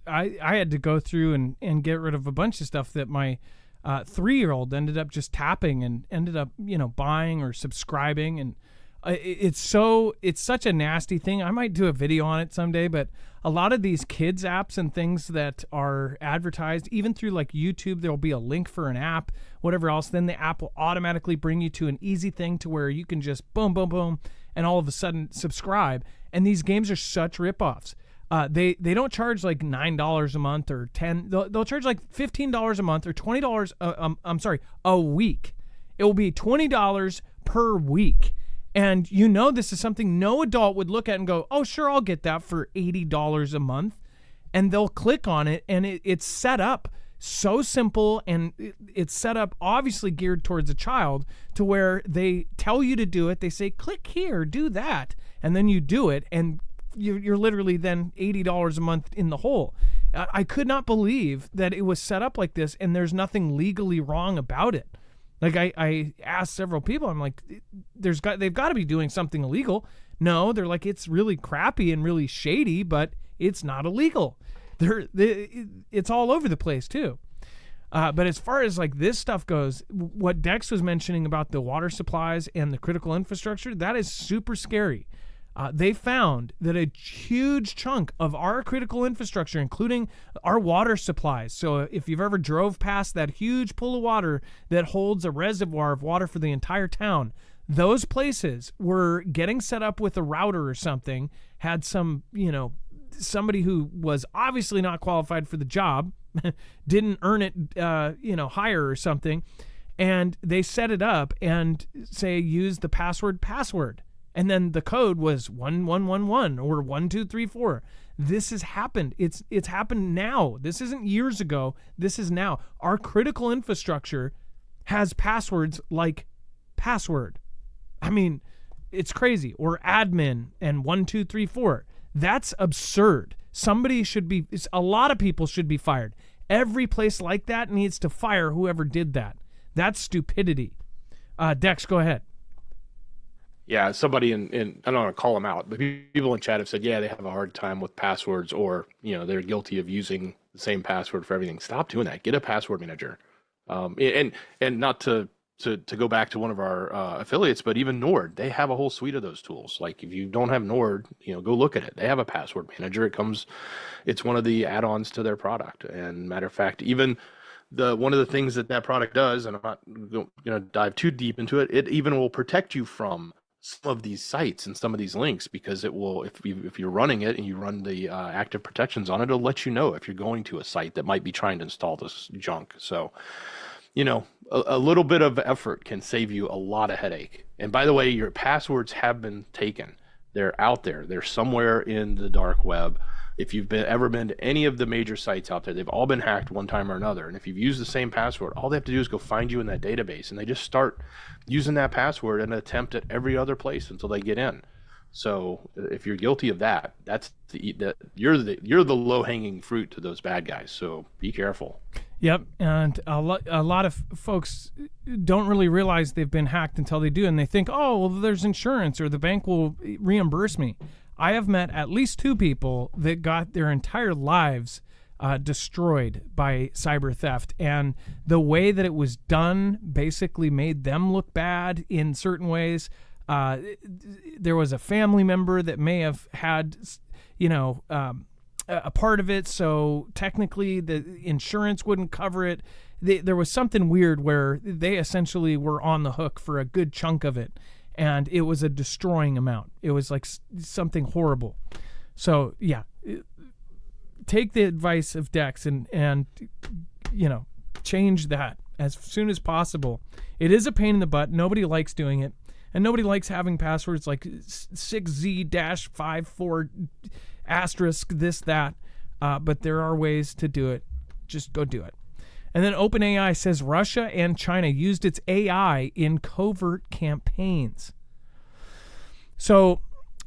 I had to go through and get rid of a bunch of stuff that my 3-year-old ended up just tapping and ended up buying or subscribing, and it's such a nasty thing. I might do a video on it someday, but a lot of these kids apps and things that are advertised, even through like YouTube, there'll be a link for an app, whatever else. Then the app will automatically bring you to an easy thing to where you can just boom, boom, boom, and all of a sudden subscribe. And these games are such ripoffs. They don't charge like $9 a month or $10. They'll charge like $15 a month or $20. A week. It will be $20 per week. And this is something no adult would look at and go, oh, sure, I'll get that for $80 a month. And they'll click on it, and it's set up so simple, and it's set up obviously geared towards a child, to where they tell you to do it. They say, click here, do that. And then you do it, and you're literally then $80 a month in the hole. I could not believe that it was set up like this, and there's nothing legally wrong about it. Like I asked several people, I'm like, they've got to be doing something illegal. No, they're like, it's really crappy and really shady, but it's not illegal. It's all over the place too. But as far as like this stuff goes, what Dex was mentioning about the water supplies and the critical infrastructure, that is super scary. They found that a huge chunk of our critical infrastructure, including our water supplies. So if you've ever drove past that huge pool of water that holds a reservoir of water for the entire town, those places were getting set up with a router or something, had some, somebody who was obviously not qualified for the job, didn't earn it, higher or something, and they set it up and say, use the password. And then the code was 1111 or 1234. This has happened. It's happened now. This isn't years ago. This is now. Our critical infrastructure has passwords like password. I mean, it's crazy. Or admin and 1234. That's absurd. A lot of people should be fired. Every place like that needs to fire whoever did that. That's stupidity. Dex, go ahead. Yeah, somebody in I don't want to call them out, but people in chat have said, yeah, they have a hard time with passwords, or they're guilty of using the same password for everything. Stop doing that. Get a password manager. And not to go back to one of our affiliates, but even Nord, they have a whole suite of those tools. Like if you don't have Nord, go look at it. They have a password manager. It's one of the add-ons to their product. And matter of fact, even one of the things that product does, and I'm not going to dive too deep into it, it even will protect you from some of these sites and some of these links, because it will, if you're running it and you run the active protections on it, it'll let you know if you're going to a site that might be trying to install this junk. So, a little bit of effort can save you a lot of headache. And by the way, your passwords have been taken. They're out there. They're somewhere in the dark web. if you've ever been to any of the major sites out there, they've all been hacked one time or another. And if you've used the same password, all they have to do is go find you in that database, and they just start using that password and attempt at every other place until they get in. So if you're guilty of that, you're the low-hanging fruit to those bad guys. So be careful. Yep, and a lot of folks don't really realize they've been hacked until they do, and they think, oh, well, there's insurance or the bank will reimburse me. I have met at least 2 people that got their entire lives destroyed by cyber theft, and the way that it was done basically made them look bad in certain ways. There was a family member that may have had, a part of it, so technically the insurance wouldn't cover it. There was something weird where they essentially were on the hook for a good chunk of it, and it was a destroying amount. It was like something horrible. So yeah, take the advice of Dex and change that as soon as possible. It is a pain in the butt. Nobody likes doing it, and nobody likes having passwords like 6Z-54 asterisk this, that, but there are ways to do it. Just go do it. And then OpenAI says Russia and China used its AI in covert campaigns. So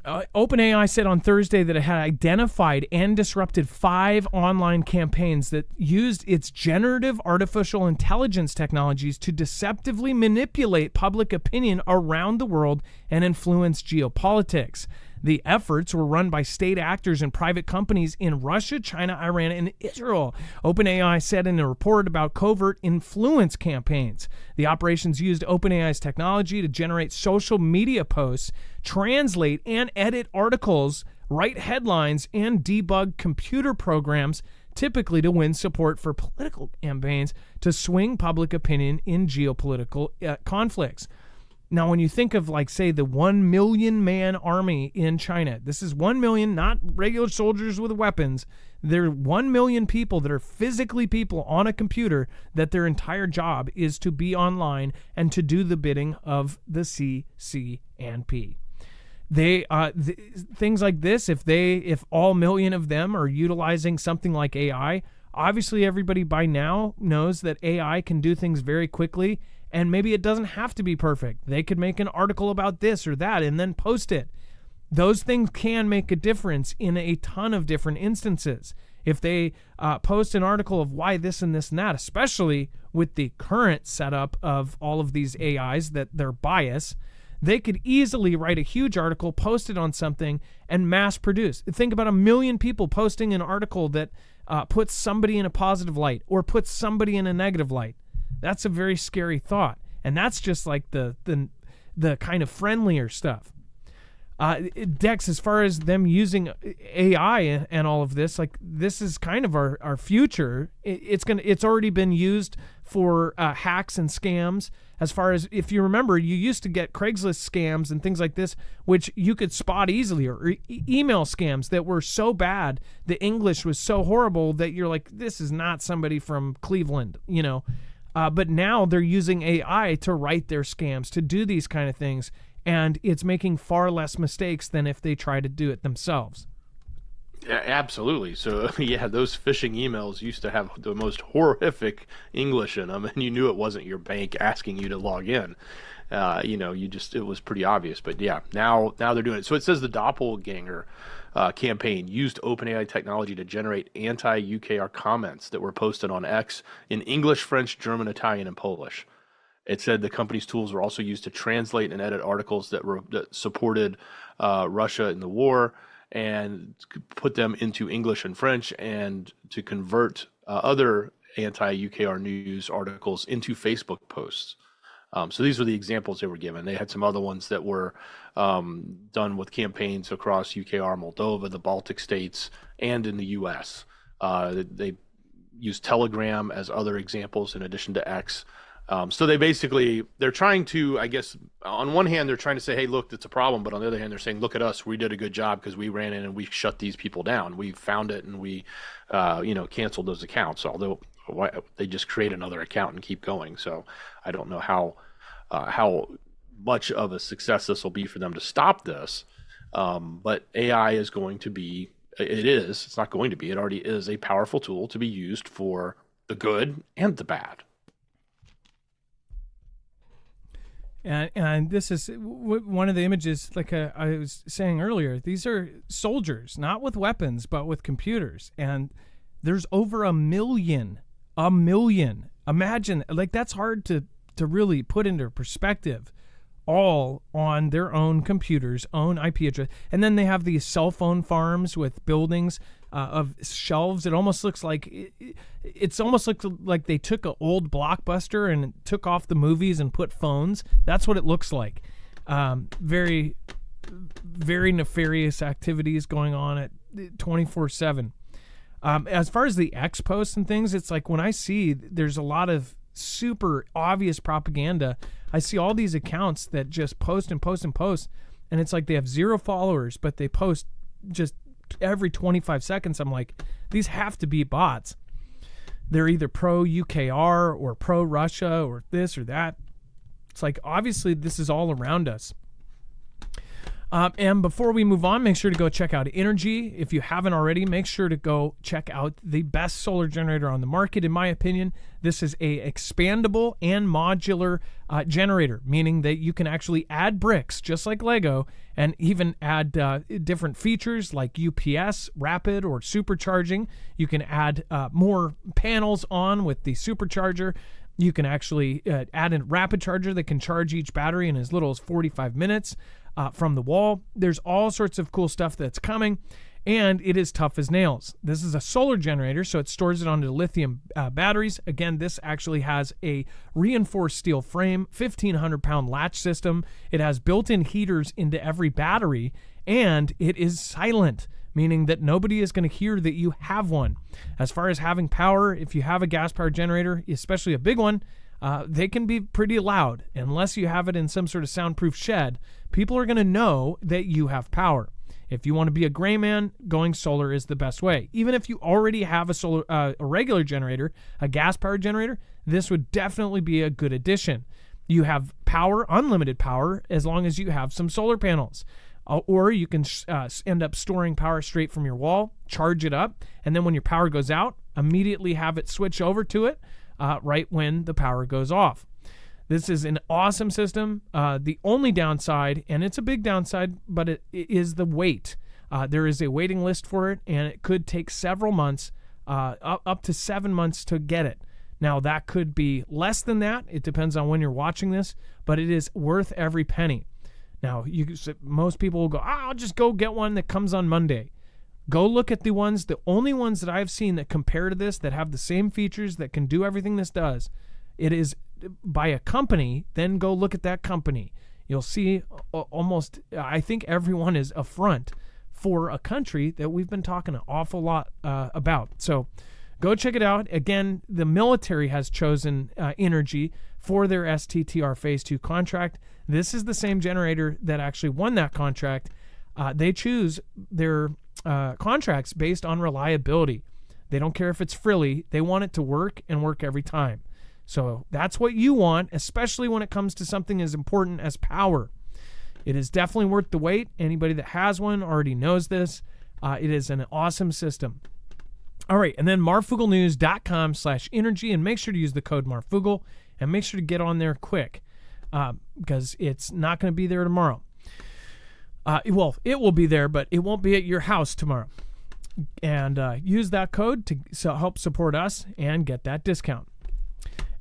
OpenAI said on Thursday that it had identified and disrupted 5 online campaigns that used its generative artificial intelligence technologies to deceptively manipulate public opinion around the world and influence geopolitics. The efforts were run by state actors and private companies in Russia, China, Iran, and Israel. OpenAI said in a report about covert influence campaigns. The operations used OpenAI's technology to generate social media posts, translate and edit articles, write headlines, and debug computer programs, typically to win support for political campaigns to swing public opinion in geopolitical conflicts. Now, when you think of, like, say, the 1 million man army in China, this is 1 million, not regular soldiers with weapons. There are 1 million people that are physically people on a computer that their entire job is to be online and to do the bidding of the CCNP. Things like this, if all million of them are utilizing something like AI, obviously everybody by now knows that AI can do things very quickly. And maybe it doesn't have to be perfect. They could make an article about this or that and then post it. Those things can make a difference in a ton of different instances. If they post an article of why this and this and that, especially with the current setup of all of these AIs that they're biased, they could easily write a huge article, post it on something, and mass produce. Think about 1 million people posting an article that puts somebody in a positive light or puts somebody in a negative light. That's a very scary thought, and that's just like the kind of friendlier stuff. Dex, as far as them using AI and all of this, like, this is kind of our future. It's already been used for hacks and scams. As far as, if you remember, you used to get Craigslist scams and things like this, which you could spot easily, or email scams that were so bad, the English was so horrible that you're like, this is not somebody from Cleveland, but now they're using AI to write their scams, to do these kind of things, and it's making far less mistakes than if they try to do it themselves. Yeah, absolutely. So, yeah, those phishing emails used to have the most horrific English in them, and you knew it wasn't your bank asking you to log in. It was pretty obvious. But yeah, now they're doing it. So it says the Doppelganger campaign used OpenAI technology to generate anti-UKR comments that were posted on X in English, French, German, Italian, and Polish. It said the company's tools were also used to translate and edit articles that supported Russia in the war, and put them into English and French, and to convert other anti-UKR news articles into Facebook posts. So these were the examples they were given. They had some other ones that were done with campaigns across UKR, Moldova, the Baltic states, and in the US. They used Telegram as other examples in addition to X. So they're trying to, I guess, on one hand, they're trying to say, hey, look, it's a problem. But on the other hand, they're saying, look at us. We did a good job because we ran in and we shut these people down. We found it and we, canceled those accounts. Although they just create another account and keep going. So I don't know how much of a success this will be for them to stop this. But AI is going to be It is. It's not going to be. It already is a powerful tool to be used for the good and the bad. And this is one of the images, like I was saying earlier, these are soldiers, not with weapons, but with computers. And there's over a million. Imagine, like, that's hard to really put into perspective, all on their own computers, own IP address. And then they have these cell phone farms with buildings of shelves. It almost looks like it's almost looks like they took an old Blockbuster and took off the movies and put phones. That's what it looks like. Very, very nefarious activities going on at 24/7. As far as the X posts and things, it's like when I see there's a lot of super obvious propaganda, I see all these accounts that just post and post and post, and it's like they have 0 followers, but they post just every 25 seconds. I'm like, these have to be bots. They're either pro UKR or pro Russia or this or that. It's like, obviously this is all around us. And before we move on, make sure to go check out Energy. If you haven't already, make sure to go check out the best solar generator on the market. In my opinion, this is a expandable and modular generator, meaning that you can actually add bricks just like Lego and even add different features like UPS, rapid, or supercharging. You can add more panels on with the supercharger. You can actually add a rapid charger that can charge each battery in as little as 45 minutes. From the wall. There's all sorts of cool stuff that's coming, and it is tough as nails. This is a solar generator, so it stores it onto lithium batteries. Again, this actually has a reinforced steel frame, 1,500-pound latch system. It has built-in heaters into every battery, and it is silent, meaning that nobody is going to hear that you have one. As far as having power, if you have a gas-powered generator, especially a big one, they can be pretty loud. Unless you have it in some sort of soundproof shed, people are going to know that you have power. If you want to be a gray man, going solar is the best way. Even if you already have a regular generator, a gas-powered generator, this would definitely be a good addition. You have power, unlimited power, as long as you have some solar panels. Or you can end up storing power straight from your wall, charge it up, and then when your power goes out, immediately have it switch over to it right when the power goes off. This is an awesome system. The only downside, and it's a big downside, but it is the wait. There is a waiting list for it, and it could take several months, up to 7 months to get it. Now, that could be less than that. It depends on when you're watching this, but it is worth every penny. Now, most people will go, I'll just go get one that comes on Monday. Go look at the only ones that I've seen that compare to this, that have the same features, that can do everything this does. It is by a company. Then go look at that company. You'll see almost, I think everyone is a front for a country that we've been talking an awful lot about. So go check it out. Again, the military has chosen Energy for their STTR Phase 2 contract. This is the same generator that actually won that contract. They choose their contracts based on reliability. They don't care if it's frilly. They want it to work and work every time. So that's what you want, especially when it comes to something as important as power. It is definitely worth the wait. Anybody that has one already knows this. It is an awesome system. All right, and then marfugglenews.com/energy, and make sure to use the code Marfoogle, and make sure to get on there quick because it's not going to be there tomorrow. Well, it will be there, but it won't be at your house tomorrow. And use that code to help support us and get that discount.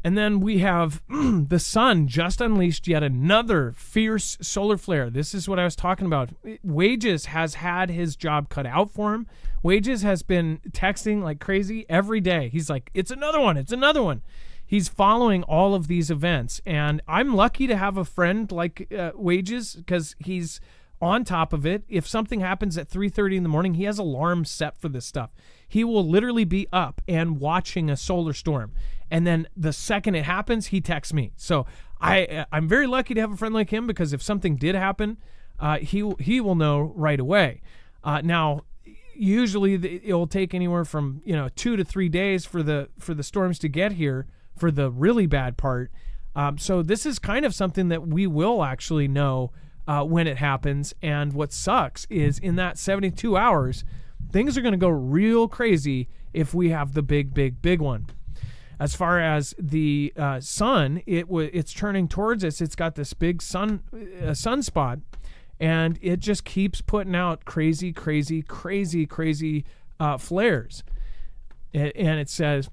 And then we have the sun just unleashed yet another fierce solar flare. This is what I was talking about. Wages has had his job cut out for him. Wages has been texting like crazy every day. He's like, it's another one. It's another one. He's following all of these events. And I'm lucky to have a friend like Wages because he's on top of it. If something happens at 3:30 in the morning, he has alarms set for this stuff. He will literally be up and watching a solar storm. And then the second it happens, he texts me. So I'm very lucky to have a friend like him because if something did happen, he will know right away. Now, usually it'll take anywhere from 2 to 3 days for the storms to get here for the really bad part. So this is kind of something that we will actually know when it happens. And what sucks is in that 72 hours, things are going to go real crazy if we have the big one. As far as the sun, it's turning towards us. It's got this big sunspot, and it just keeps putting out crazy flares. And it says,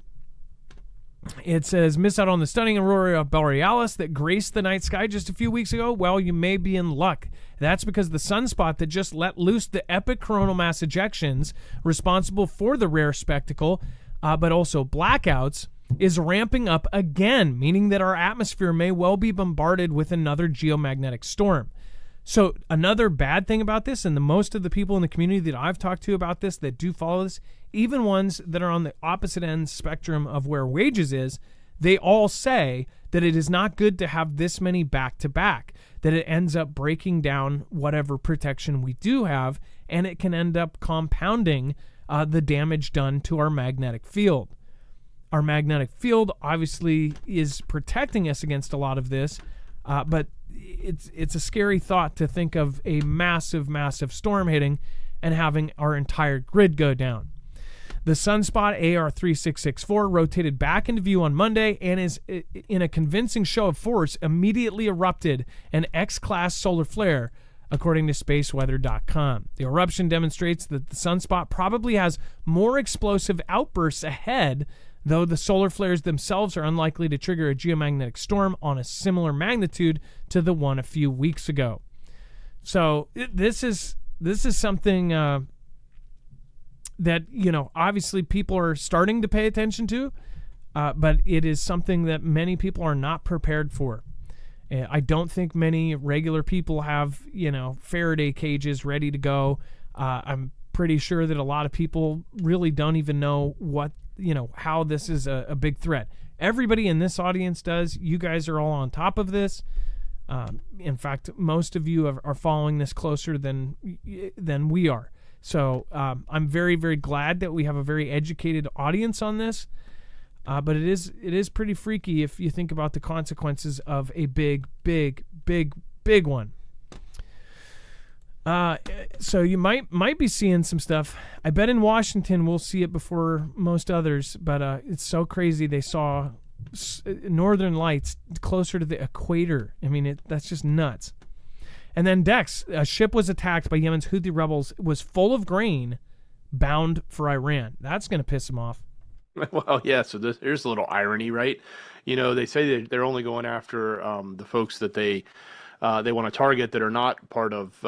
miss out on the stunning aurora borealis that graced the night sky just a few weeks ago? Well, you may be in luck. That's because the sunspot that just let loose the epic coronal mass ejections responsible for the rare spectacle, but also blackouts, is ramping up again, meaning that our atmosphere may well be bombarded with another geomagnetic storm. So another bad thing about this, and most of the people in the community that I've talked to about this that do follow this, even ones that are on the opposite end spectrum of where wages is, they all say that it is not good to have this many back to back, that it ends up breaking down whatever protection we do have, and it can end up compounding the damage done to our magnetic field. Our magnetic field obviously is protecting us against a lot of this, but it's a scary thought to think of a massive storm hitting and having our entire grid go down. The sunspot AR3664 rotated back into view on Monday and is, in a convincing show of force, immediately erupted an X-class solar flare, according to spaceweather.com. The eruption demonstrates that the sunspot probably has more explosive outbursts ahead, though the solar flares themselves are unlikely to trigger a geomagnetic storm on a similar magnitude to the one a few weeks ago. So this is something that, obviously people are starting to pay attention to, but it is something that many people are not prepared for. I don't think many regular people have, Faraday cages ready to go. I'm pretty sure that a lot of people really don't even know how this is a big threat. Everybody in this audience does. You guys are all on top of this. In fact, most of you are following this closer than we are. So I'm very, very glad that we have a very educated audience on this. But it is pretty freaky if you think about the consequences of a big one. So you might be seeing some stuff. I bet in Washington we'll see it before most others, but it's so crazy. They saw northern lights closer to the equator. I mean, that's just nuts. And then Dex, a ship was attacked by Yemen's Houthi rebels, was full of grain bound for Iran. That's going to piss them off. Well, yeah, so here's a little irony, right? They say that they're only going after the folks that they want to target that are not part of,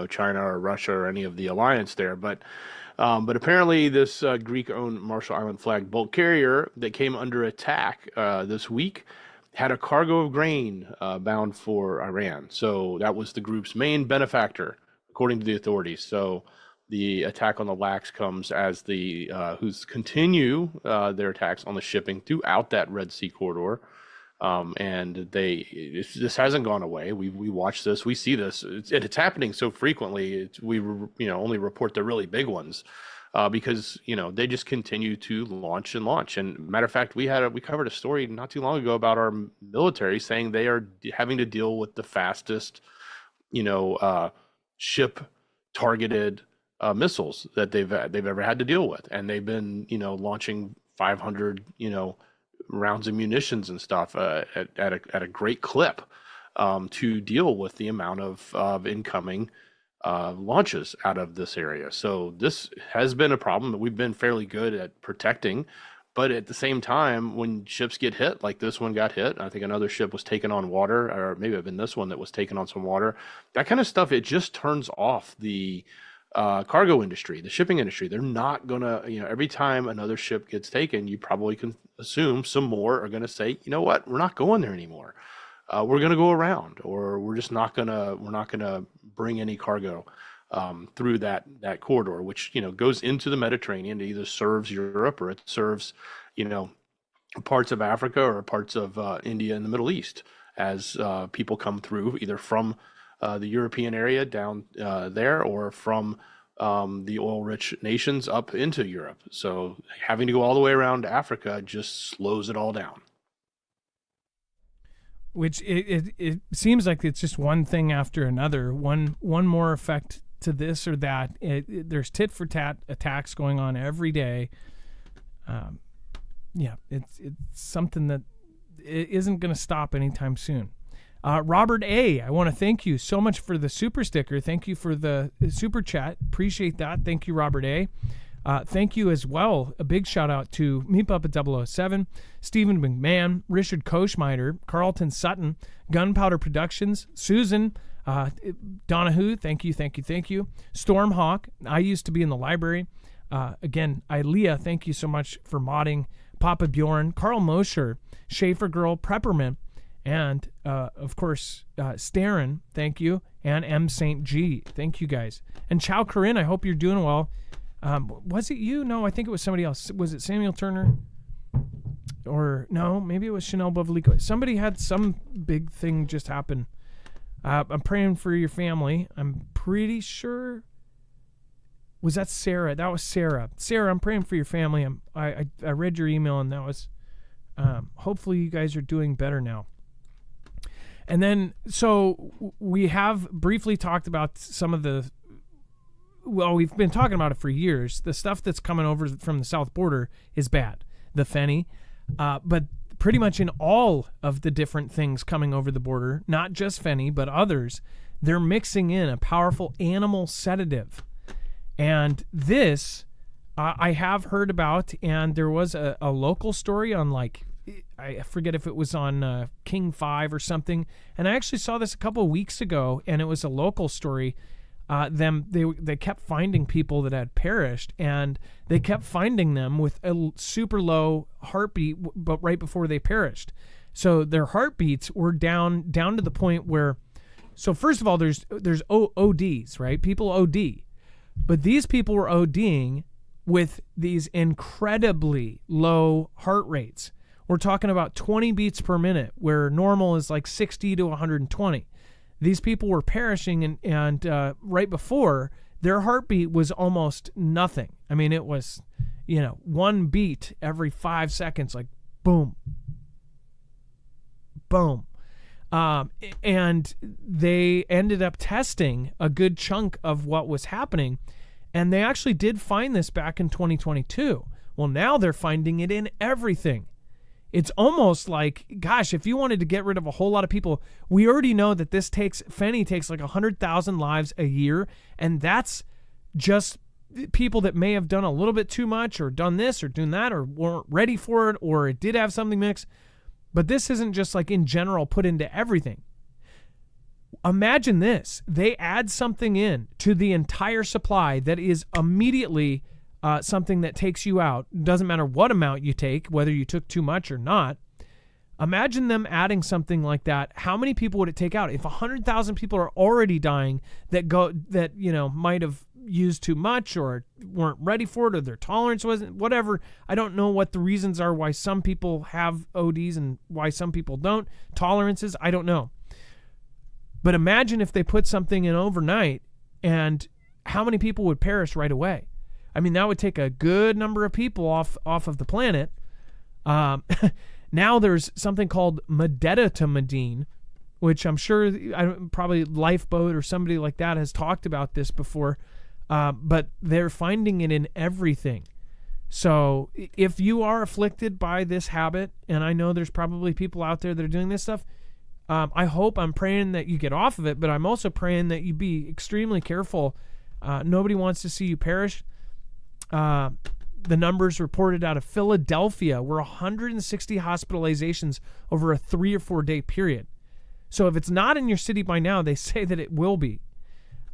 China or Russia or any of the alliance there. But apparently this Greek-owned Marshall Island flag bulk carrier that came under attack this week had a cargo of grain bound for Iran. So that was the group's main benefactor, according to the authorities. So the attack on the lax comes as the Houthis continue their attacks on the shipping throughout that Red Sea corridor. And this hasn't gone away. We watch this, we see this. It's happening so frequently. We only report the really big ones because they just continue to launch. And matter of fact, we covered a story not too long ago about our military saying they are having to deal with the fastest ship targeted missiles that they've ever had to deal with, and they've been launching 500 rounds of munitions and stuff at a great clip to deal with the amount of incoming launches out of this area. So this has been a problem that we've been fairly good at protecting, but at the same time, when ships get hit, like this one got hit, I think another ship was taken on water, or maybe it been this one that was taken on some water, that kind of stuff, it just turns off the cargo industry, the shipping industry. They're not gonna, every time another ship gets taken, you probably can assume some more are gonna say, you know what, we're not going there anymore. We're gonna go around, or we're not gonna bring any cargo through that corridor, which goes into the Mediterranean. It either serves Europe or it serves parts of Africa or parts of India and the Middle East as people come through either from the European area down there or from the oil-rich nations up into Europe. So having to go all the way around Africa just slows it all down. Which it seems like it's just one thing after another, one more effect to this or that. There's tit for tat attacks going on every day. It's something that it isn't going to stop anytime soon. Robert A., I want to thank you so much for the super sticker. Thank you for the super chat. Appreciate that. Thank you, Robert A. Thank you as well. A big shout out to Meatpuppet 007, Stephen McMahon, Richard Koschmeider, Carlton Sutton, Gunpowder Productions, Susan, Donahue, thank you. Stormhawk, I used to be in the library. Again, Ilea, thank you so much for modding. Papa Bjorn, Carl Mosher, Schaefer Girl, Prepperman, and of course, Starin, thank you, and M. St. G, thank you guys. And Chow Corinne, I hope you're doing well. Was it you? No, I think it was somebody else. Was it Samuel Turner? Or no, maybe it was Chanel Bovalico. Somebody had some big thing just happen. I'm praying for your family. I'm pretty sure. Was that Sarah? That was Sarah. Sarah, I'm praying for your family. I read your email, and that was. Hopefully, you guys are doing better now. And then, so we have briefly talked about some of the. Well, we've been talking about it for years. The stuff that's coming over from the south border is bad. The Fenny. But pretty much in all of the different things coming over the border, not just Fenny, but others, they're mixing in a powerful animal sedative. And this, I have heard about, and there was a local story on, like, I forget if it was on King 5 or something. And I actually saw this a couple of weeks ago, and it was a local story. They kept finding people that had perished, and they kept finding them with a super low heartbeat, but right before they perished. So their heartbeats were down to the point where, so first of all, there's ODs, right? People OD, but these people were ODing with these incredibly low heart rates. We're talking about 20 beats per minute, where normal is like 60 to 120. These people were perishing, and right before, their heartbeat was almost nothing. I mean, it was, one beat every 5 seconds, like boom, boom. And they ended up testing a good chunk of what was happening, and they actually did find this back in 2022. Well, now they're finding it in everything. It's almost like, gosh, if you wanted to get rid of a whole lot of people, we already know that Fenny takes like 100,000 lives a year, and that's just people that may have done a little bit too much, or done this or done that, or weren't ready for it, or it did have something mixed. But this isn't just like in general put into everything. Imagine this. They add something in to the entire supply that is immediately something that takes you out. Doesn't matter what amount you take, whether you took too much or not. Imagine them adding something like that. How many people would it take out? If 100,000 people are already dying that might have used too much, or weren't ready for it, or their tolerance wasn't, whatever. I don't know what the reasons are why some people have ODs and why some people don't. Tolerances, I don't know. But imagine if they put something in overnight, and how many people would perish right away. I mean, that would take a good number of people off of the planet. Now there's something called medetomidine, which I'm sure probably Lifeboat or somebody like that has talked about this before. But they're finding it in everything. So if you are afflicted by this habit, and I know there's probably people out there that are doing this stuff, I'm praying that you get off of it, but I'm also praying that you be extremely careful. Nobody wants to see you perish. The numbers reported out of Philadelphia were 160 hospitalizations over a 3 or 4 day period. So if it's not in your city by now, they say that it will be.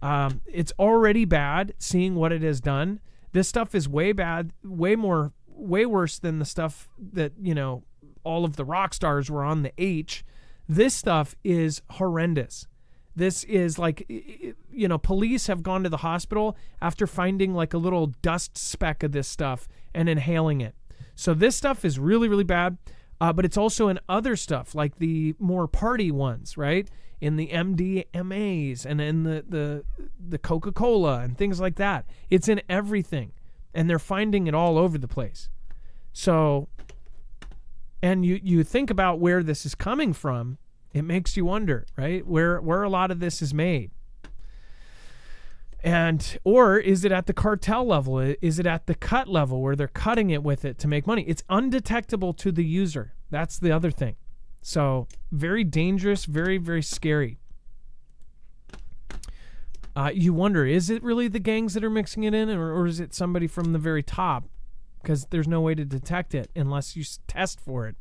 It's already bad seeing what it has done. This stuff is way bad, way worse than the stuff that, all of the rock stars were on the H. This stuff is horrendous. This is like, police have gone to the hospital after finding like a little dust speck of this stuff and inhaling it. So this stuff is really, really bad. But it's also in other stuff, like the more party ones, right? In the MDMAs and in the Coca-Cola and things like that. It's in everything. And they're finding it all over the place. So, and you think about where this is coming from, it makes you wonder, right? Where a lot of this is made. Or is it at the cartel level? Is it at the cut level where they're cutting it with it to make money? It's undetectable to the user. That's the other thing. So very dangerous, very, very scary. You wonder, is it really the gangs that are mixing it in, or is it somebody from the very top? Because there's no way to detect it unless you test for it.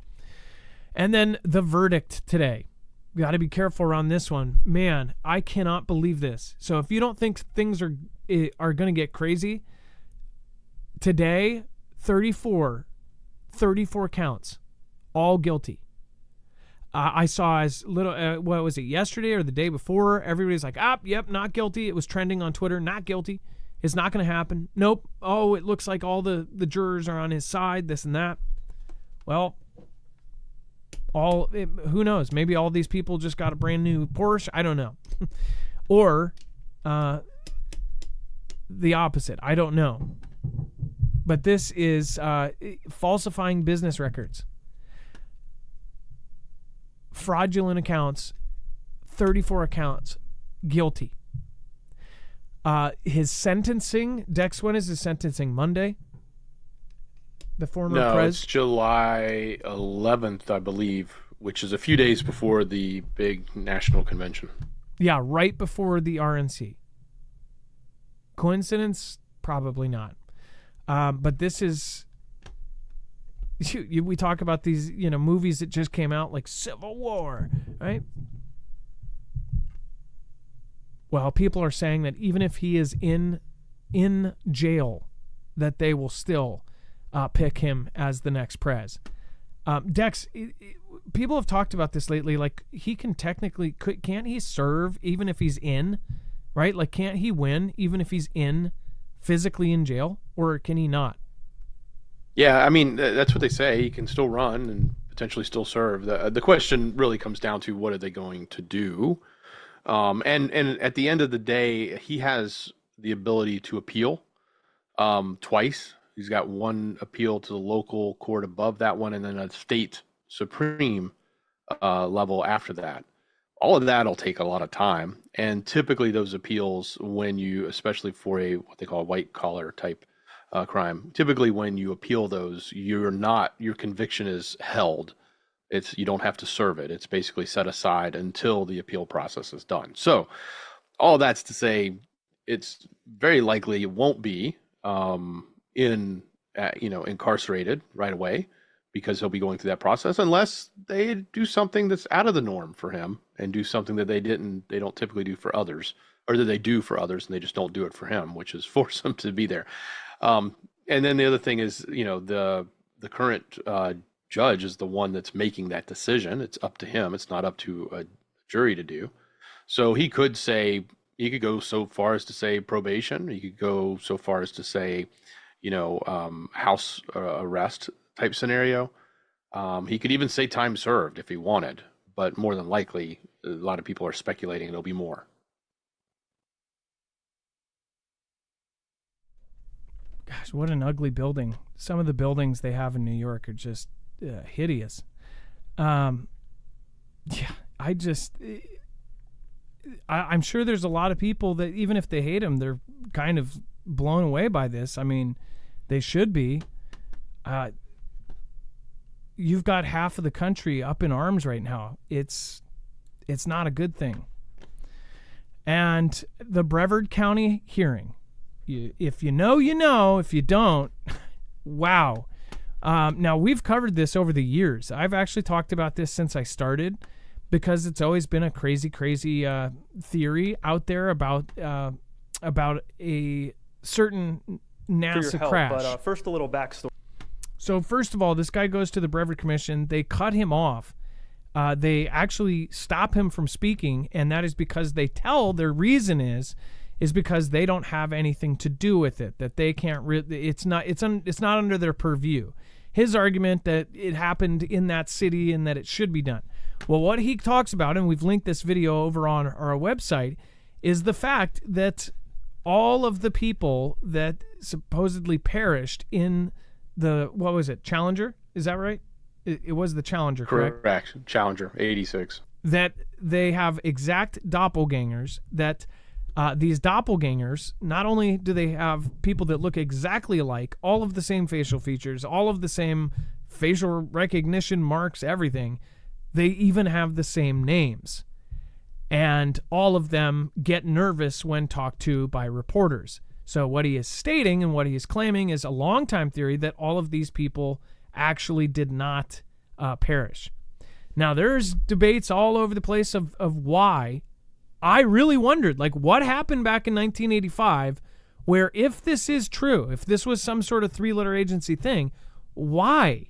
And then the verdict today. We got to be careful around this one. Man, I cannot believe this. So if you don't think things are going to get crazy, today, 34 counts, all guilty. I saw as little, what was it, yesterday or the day before? Everybody's like, yep, not guilty. It was trending on Twitter, not guilty. It's not going to happen. Nope. Oh, it looks like all the jurors are on his side, this and that. Well, who knows? Maybe all these people just got a brand new Porsche. I don't know. Or the opposite. I don't know. But this is falsifying business records. Fraudulent accounts, 34 accounts, guilty. His sentencing, Dex, when is his sentencing? Monday? The former it's July 11th, I believe, which is a few days before the big national convention. Yeah, right before the RNC. Coincidence? Probably not. But this is... we talk about these, movies that just came out, like Civil War, right? Well, people are saying that even if he is in jail, that they will still pick him as the next prez. Dex, people have talked about this lately. Like, he can technically, can't he serve even if he's in, right? Like, can't he win even if he's physically in jail, or can he not? Yeah, I mean, that's what they say. He can still run and potentially still serve. The question really comes down to what are they going to do? And at the end of the day, he has the ability to appeal twice. He's got one appeal to the local court above that one, and then a state supreme level after that. All of that will take a lot of time. And typically those appeals, especially for what they call a white collar type crime, typically when you appeal those, your conviction is held. You don't have to serve it. It's basically set aside until the appeal process is done. So all that's to say, it's very likely it won't be incarcerated right away, because he'll be going through that process, unless they do something that's out of the norm for him and do something that they don't typically do for others, or that they do for others and they just don't do it for him, which is force him to be there. And then the other thing is, the current judge is the one that's making that decision. It's up to him. It's not up to a jury to do. So he could go so far as to say probation. He could go so far as to say, house arrest type scenario. He could even say time served if he wanted, but more than likely, a lot of people are speculating it'll be more. Gosh, what an ugly building. Some of the buildings they have in New York are just hideous. I'm sure there's a lot of people that, even if they hate him, they're kind of blown away by this. I mean, they should be. You've got half of the country up in arms right now. It's not a good thing. And the Brevard County hearing, if you know, you know. If you don't, wow. Now, we've covered this over the years. I've actually talked about this since I started, because it's always been a crazy theory out there about a certain NASA crash. But first, a little backstory. So first of all, this guy goes to the Brevard Commission. They cut him off. They actually stop him from speaking, and that is because their reason is because they don't have anything to do with it. That they can't. It's not under their purview. His argument that it happened in that city and that it should be done. Well, what he talks about, and we've linked this video over on our website, is the fact that all of the people that supposedly perished in the, what was it, Challenger? Is that right? It was the Challenger, correct? Correct. Challenger, 86. That they have exact doppelgangers, that these doppelgangers, not only do they have people that look exactly alike, all of the same facial features, all of the same facial recognition marks, everything, they even have the same names. And all of them get nervous when talked to by reporters. So what he is stating and what he is claiming is a long-time theory that all of these people actually did not perish. Now, there's debates all over the place of why. I really wondered, like, what happened back in 1985 where if this is true, if this was some sort of three-letter agency thing, why?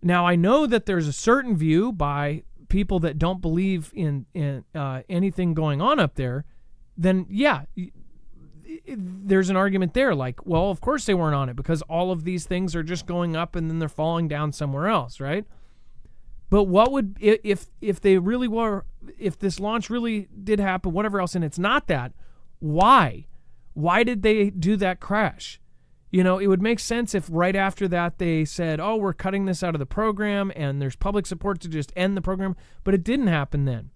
Now, I know that there's a certain view by people that don't believe in anything going on up there, then yeah, there's an argument there. Like, well, of course they weren't on it because all of these things are just going up and then they're falling down somewhere else, right? But what would, if they really were, if this launch really did happen, whatever else, and it's not that, why? Why did they do that crash? You know, it would make sense if right after that they said, oh, we're cutting this out of the program and there's public support to just end the program, but it didn't happen then.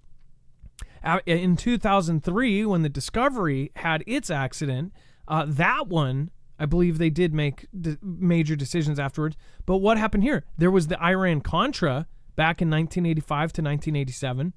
In 2003, when the Discovery had its accident, that one, I believe they did make major decisions afterwards. But what happened here? There was the Iran-Contra back in 1985 to 1987.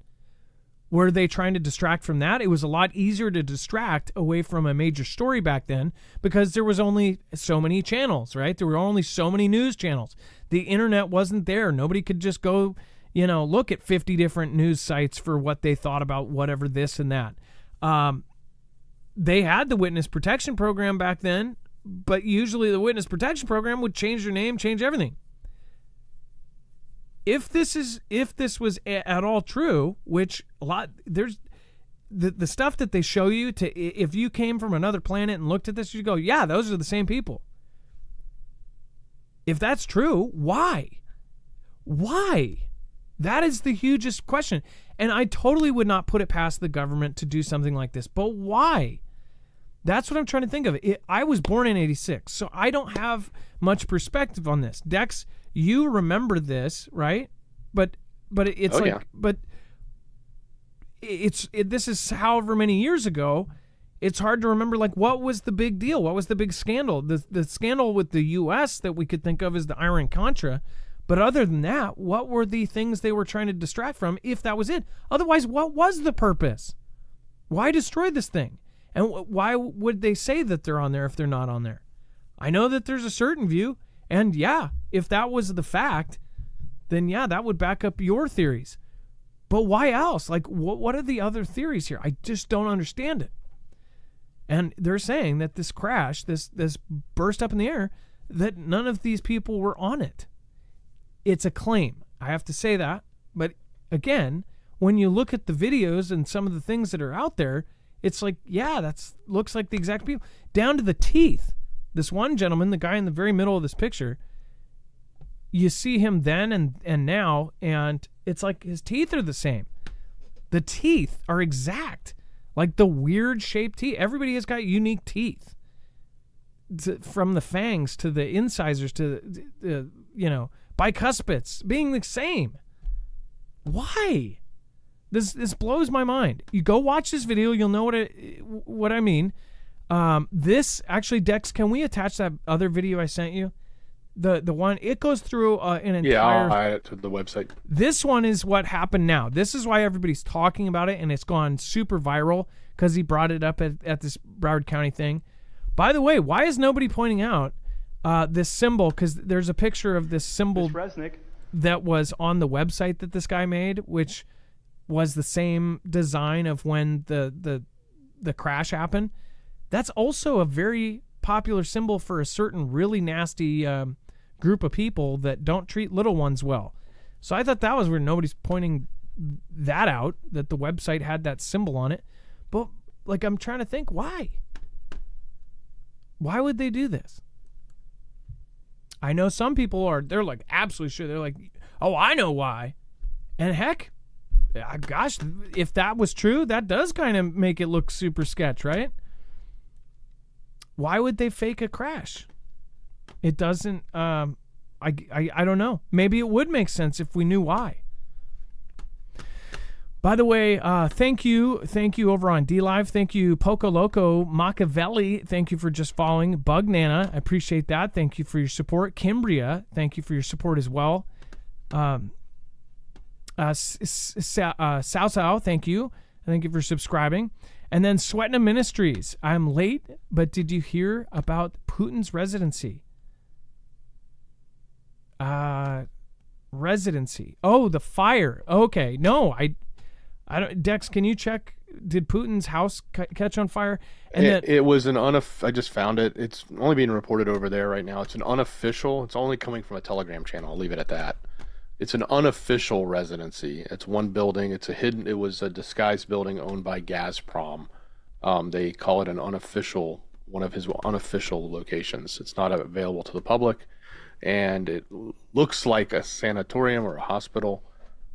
Were they trying to distract from that? It was a lot easier to distract away from a major story back then because there was only so many channels, right? There were only so many news channels. The internet wasn't there. Nobody could just go, you know, look at 50 different news sites for what they thought about whatever this and that. They had the Witness Protection Program back then, but usually the Witness Protection Program would change their name, change everything. If this was at all true, which a lot, there's the stuff that they show you to, if you came from another planet and looked at this, you go, yeah, those are the same people. If that's true, why? Why? That is the hugest question. And I totally would not put it past the government to do something like this. But why? That's what I'm trying to think of. I was born in 86, so I don't have much perspective on this. Dex, you remember this, right? But it's this is however many years ago. It's hard to remember, like, what was the big deal? What was the big scandal? The scandal with the U.S. that we could think of as the Iran-Contra. But other than that, what were the things they were trying to distract from, if that was it? Otherwise, what was the purpose? Why destroy this thing? And why would they say that they're on there if they're not on there? I know that there's a certain view, and yeah, if that was the fact, then yeah, that would back up your theories. But why else? Like, what are the other theories here? I just don't understand it. And they're saying that this crash, this burst up in the air, that none of these people were on it. It's a claim. I have to say that. But again, when you look at the videos and some of the things that are out there, it's like, yeah, that's looks like the exact people. Down to the teeth. This one gentleman, the guy in the very middle of this picture, you see him then and now, and it's like his teeth are the same. The teeth are exact. Like the weird shaped teeth. Everybody has got unique teeth. From the fangs to the incisors to the bicuspids being the same. Why? This blows my mind. You go watch this video, you'll know what I mean. This actually, Dex, can we attach that other video I sent you? The one, it goes through an entire... Yeah, I'll add it to the website. This one is what happened now. This is why everybody's talking about it, and it's gone super viral because he brought it up at this Broward County thing. By the way, why is nobody pointing out this symbol? Because there's a picture of this symbol that was on the website that this guy made, which was the same design of when the crash happened. That's also a very popular symbol for a certain really nasty group of people that don't treat little ones well. So I thought that was where nobody's pointing that out, that the website had that symbol on it. But like, I'm trying to think, why? Why would they do this? I know some people they're like absolutely sure. They're like, oh, I know why. And heck, gosh, if that was true, that does kind of make it look super sketch, right? Why would they fake a crash? It doesn't, I don't know. Maybe it would make sense if we knew why. By the way, thank you over on DLive. Thank you, Poco Loco Machiavelli. Thank you for just following. Bug Nana, I appreciate that. Thank you for your support. Kimbria, thank you for your support as well. Sao, thank you. Thank you for subscribing. And then Sweatna Ministries. I'm late, but did you hear about Putin's residency? Residency. Oh, the fire. Okay, no, I don't. Dex, can you check? Did Putin's house catch on fire? And it was an I just found it. It's only being reported over there right now. It's an unofficial. It's only coming from a Telegram channel. I'll leave it at that. It's an unofficial residency. It's one building. It's a hidden. It was a disguised building owned by Gazprom. They call it an unofficial, one of his unofficial locations. It's not available to the public, and it looks like a sanatorium or a hospital.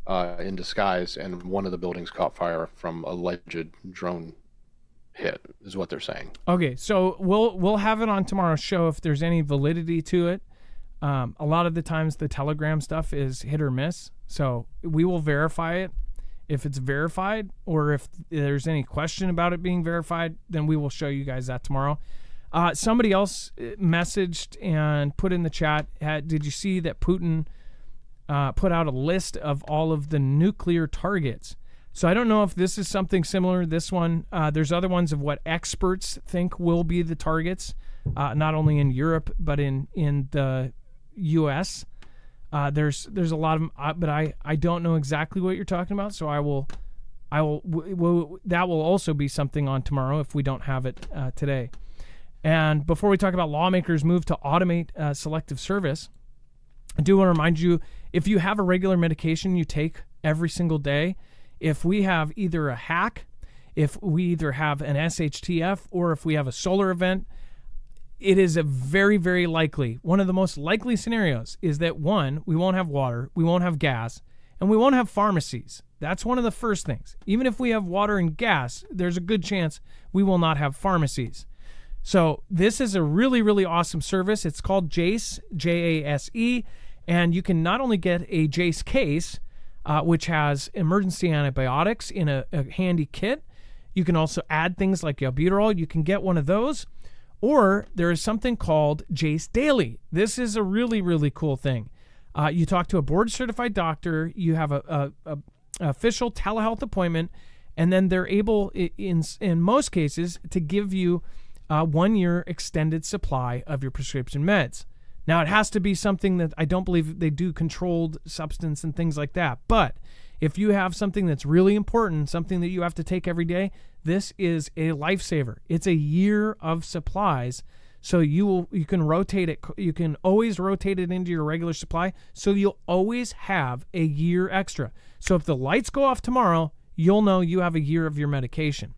In disguise, and one of the buildings caught fire from alleged drone hit, is what they're saying. Okay, so we'll have it on tomorrow's show if there's any validity to it. A lot of the times the Telegram stuff is hit or miss, so we will verify it. If it's verified, or if there's any question about it being verified, then we will show you guys that tomorrow. Somebody else messaged and put in the chat, did you see that Putin put out a list of all of the nuclear targets? So I don't know if this is something similar. This one, there's other ones of what experts think will be the targets, not only in Europe but in the U.S. There's a lot of them, but I don't know exactly what you're talking about. So that will also be something on tomorrow if we don't have it today. And before we talk about lawmakers' move to automate selective service, I do want to remind you, if you have a regular medication you take every single day, if we have either a hack, if we either have an SHTF, or if we have a solar event, it is a very, very likely, one of the most likely scenarios is that, one, we won't have water, we won't have gas, and we won't have pharmacies. That's one of the first things. Even if we have water and gas, there's a good chance we will not have pharmacies. So this is a really, really awesome service. It's called JASE, J-A-S-E, and you can not only get a JASE case, which has emergency antibiotics in a handy kit. You can also add things like albuterol. You can get one of those. Or there is something called JASE Daily. This is a really, really cool thing. You talk to a board-certified doctor. You have a official telehealth appointment, and then they're able, in most cases, to give you a 1-year extended supply of your prescription meds. Now, it has to be something that I don't believe they do controlled substance and things like that. But if you have something that's really important, something that you have to take every day, this is a lifesaver. It's a year of supplies. So you can rotate it. You can always rotate it into your regular supply. So you'll always have a year extra. So if the lights go off tomorrow, you'll know you have a year of your medication.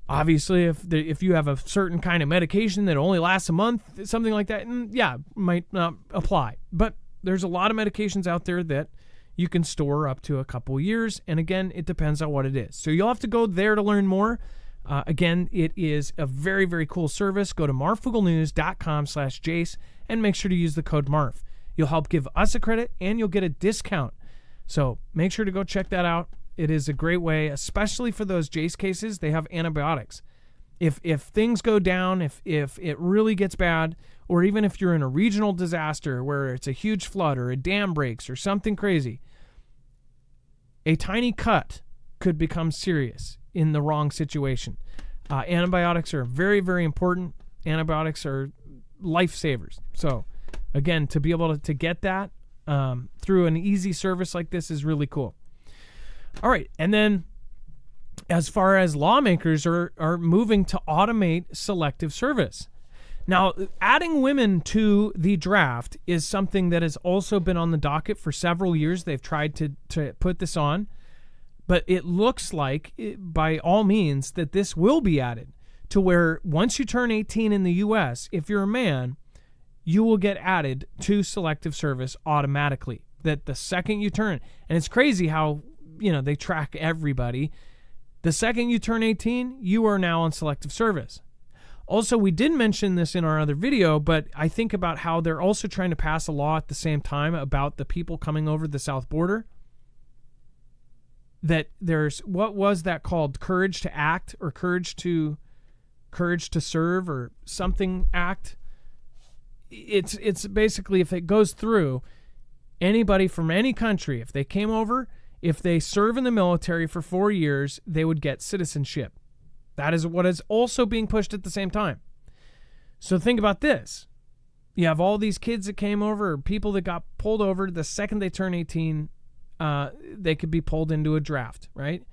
Obviously, if you have a certain kind of medication that only lasts a month, something like that, might not apply. But there's a lot of medications out there that you can store up to a couple years. And again, it depends on what it is. So you'll have to go there to learn more. Again, it is a very, very cool service. Go to marfooglenews.com/Jace and make sure to use the code MARF. You'll help give us a credit and you'll get a discount. So make sure to go check that out. It is a great way, especially for those JASE cases. They have antibiotics. If things go down, if it really gets bad, or even if you're in a regional disaster where it's a huge flood or a dam breaks or something crazy, a tiny cut could become serious in the wrong situation. Antibiotics are very, very important. Antibiotics are lifesavers. So, again, to be able to get that through an easy service like this is really cool. All right, and then as far as lawmakers are moving to automate selective service. Now, adding women to the draft is something that has also been on the docket for several years. They've tried to put this on, but it looks like, by all means, that this will be added to where once you turn 18 in the U.S., if you're a man, you will get added to selective service automatically. That the second you turn, and it's crazy how they track everybody. The second you turn 18, you are now on selective service. Also, we did mention this in our other video, but I think about how they're also trying to pass a law at the same time about the people coming over the south border. that there's, what was that called? Courage to act, or courage to serve, or something act. It's basically, if it goes through, anybody from any country, if they came over, if they serve in the military for 4 years, they would get citizenship. That is what is also being pushed at the same time. So think about this. You have all these kids that came over, or people that got pulled over. The second they turn 18, they could be pulled into a draft, right?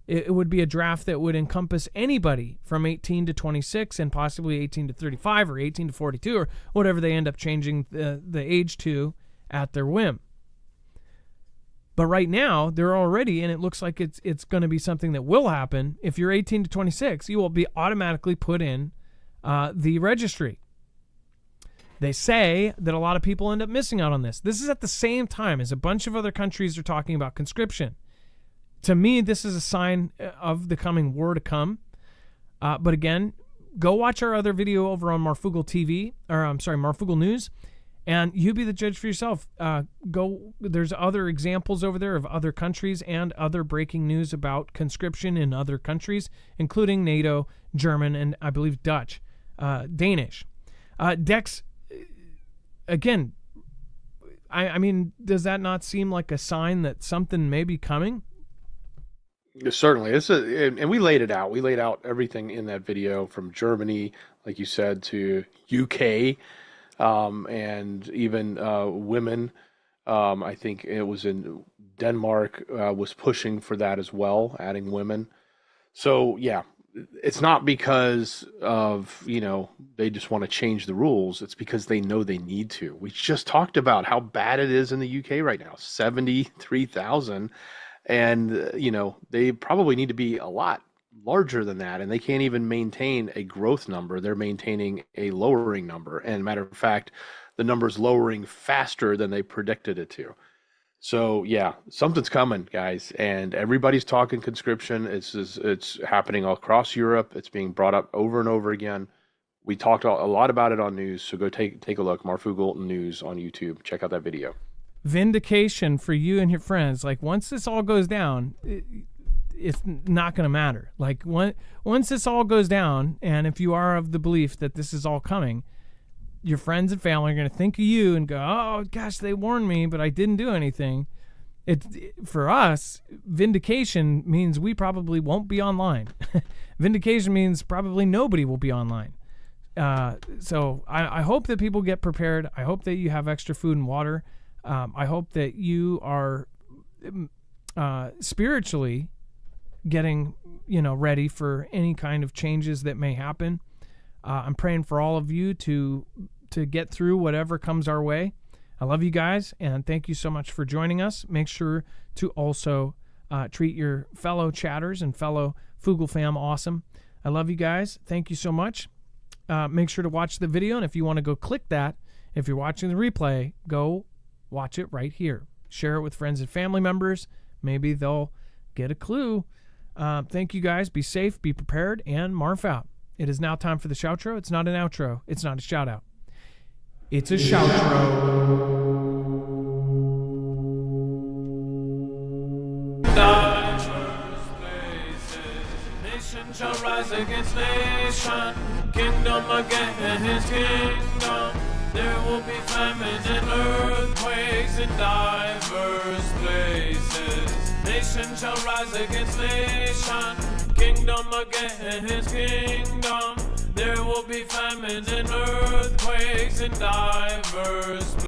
It would be a draft that would encompass anybody from 18 to 26 and possibly 18 to 35 or 18 to 42 or whatever they end up changing the age to at their whim. But right now, they're already, and it looks like it's going to be something that will happen. If you're 18 to 26, you will be automatically put in the registry. They say that a lot of people end up missing out on this. This is at the same time as a bunch of other countries are talking about conscription. To me, this is a sign of the coming war to come. But again, go watch our other video over on Marfoogle TV, or I'm sorry, Marfoogle News. And you be the judge for yourself. There's other examples over there of other countries and other breaking news about conscription in other countries, including NATO, German, and I believe Dutch, Danish. Dex, again, I mean, does that not seem like a sign that something may be coming? Certainly. And we laid it out. We laid out everything in that video, from Germany, like you said, to UK. And even women, I think it was in Denmark, was pushing for that as well, adding women. So yeah, it's not because of, they just want to change the rules. It's because they know they need to. We just talked about how bad it is in the UK right now, 73,000. And, they probably need to be a lot larger than that, and they can't even maintain a growth number. They're maintaining a lowering number, and matter of fact, the number's lowering faster than they predicted it to. So yeah, something's coming, guys, and everybody's talking conscription. It's happening all across Europe. It's being brought up over and over again. We talked a lot about it on news, so go take a look. Marfoogle News on YouTube. Check out that video. Vindication for you and your friends. Like, once this all goes down, it's not going to matter. Like, once this all goes down, and if you are of the belief that this is all coming, your friends and family are going to think of you and go, oh gosh, they warned me, but I didn't do anything. For us, vindication means we probably won't be online. Vindication means probably nobody will be online. So I hope that people get prepared. I hope that you have extra food and water. I hope that you are spiritually getting, ready for any kind of changes that may happen. I'm praying for all of you to get through whatever comes our way. I love you guys, and thank you so much for joining us. Make sure to also treat your fellow chatters and fellow Foogle fam awesome. I love you guys. Thank you so much. Make sure to watch the video, and if you want to go click that, if you're watching the replay, go watch it right here. Share it with friends and family members. Maybe they'll get a clue. Thank you guys. Be safe, be prepared, and Marf out. It is now time for the shoutro. It's not an outro. It's not a shout out. It's a shoutro. Nation shall rise against nation, kingdom against kingdom. There will be famines and earthquakes in diverse places. Nation shall rise against nation, kingdom against kingdom. There will be famines and earthquakes in diverse places.